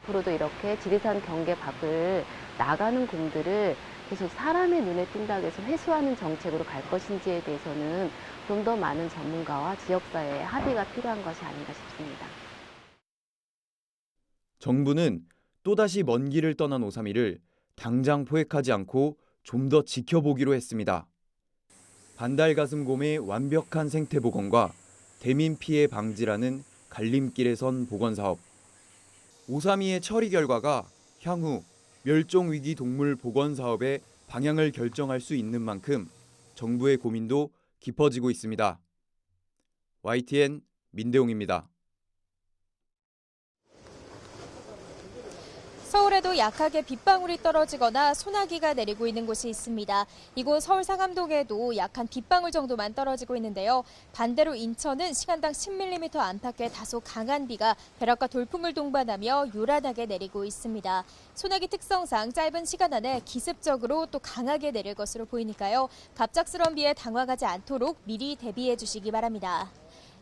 앞으로도 이렇게 지리산 경계 밖을 나가는 곰들을 계속 사람의 눈에 띈다고 해서 회수하는 정책으로 갈 것인지에 대해서는 좀 더 많은 전문가와 지역사회의 합의가 필요한 것이 아닌가 싶습니다. 정부는 또다시 먼 길을 떠난 531을 당장 포획하지 않고 좀 더 지켜보기로 했습니다. 반달가슴곰의 완벽한 생태 복원과 대민 피해 방지라는 갈림길에 선 복원 사업. 532의 처리 결과가 향후 멸종위기 동물 복원 사업의 방향을 결정할 수 있는 만큼 정부의 고민도 깊어지고 있습니다. YTN 민대용입니다. 서울에도 약하게 빗방울이 떨어지거나 소나기가 내리고 있는 곳이 있습니다. 이곳 서울 상암동에도 약한 빗방울 정도만 떨어지고 있는데요. 반대로 인천은 시간당 10mm 안팎의 다소 강한 비가 벼락과 돌풍을 동반하며 요란하게 내리고 있습니다. 소나기 특성상 짧은 시간 안에 기습적으로 또 강하게 내릴 것으로 보이니까요. 갑작스러운 비에 당황하지 않도록 미리 대비해 주시기 바랍니다.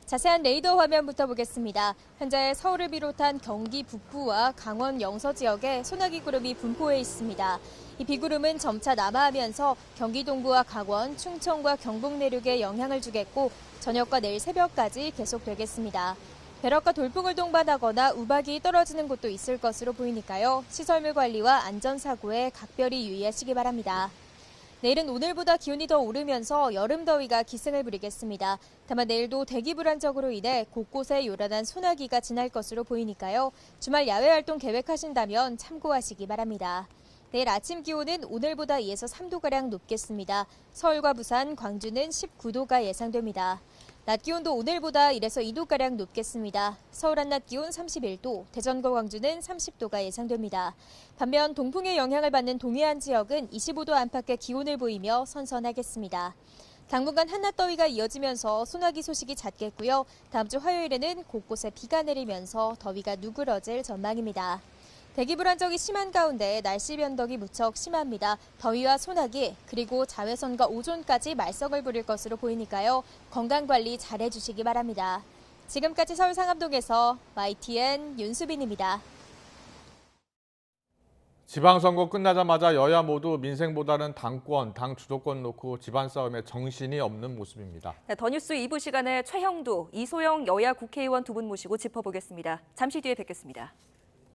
자세한 레이더 화면부터 보겠습니다. 현재 서울을 비롯한 경기 북부와 강원 영서 지역에 소나기 구름이 분포해 있습니다. 이 비구름은 점차 남하하면서 경기 동부와 강원, 충청과 경북 내륙에 영향을 주겠고 저녁과 내일 새벽까지 계속되겠습니다. 벼락과 돌풍을 동반하거나 우박이 떨어지는 곳도 있을 것으로 보이니까요. 시설물 관리와 안전사고에 각별히 유의하시기 바랍니다. 내일은 오늘보다 기온이 더 오르면서 여름 더위가 기승을 부리겠습니다. 다만 내일도 대기 불안정으로 인해 곳곳에 요란한 소나기가 지날 것으로 보이니까요. 주말 야외 활동 계획하신다면 참고하시기 바랍니다. 내일 아침 기온은 오늘보다 2에서 3도가량 높겠습니다. 서울과 부산, 광주는 19도가 예상됩니다. 낮 기온도 오늘보다 1에서 2도가량 높겠습니다. 서울 한낮 기온 31도, 대전과 광주는 30도가 예상됩니다. 반면 동풍의 영향을 받는 동해안 지역은 25도 안팎의 기온을 보이며 선선하겠습니다. 당분간 한낮 더위가 이어지면서 소나기 소식이 잦겠고요. 다음 주 화요일에는 곳곳에 비가 내리면서 더위가 누그러질 전망입니다. 대기 불안정이 심한 가운데 날씨 변덕이 무척 심합니다. 더위와 소나기 그리고 자외선과 오존까지 말썽을 부릴 것으로 보이니까요. 건강관리 잘해주시기 바랍니다. 지금까지 서울 상암동에서 YTN 윤수빈입니다. 지방선거 끝나자마자 여야 모두 민생보다는 당권, 당 주도권 놓고 집안 싸움에 정신이 없는 모습입니다. 네, 더 뉴스 2부 시간에 최형두, 이소영 여야 국회의원 두 분 모시고 짚어보겠습니다. 잠시 뒤에 뵙겠습니다.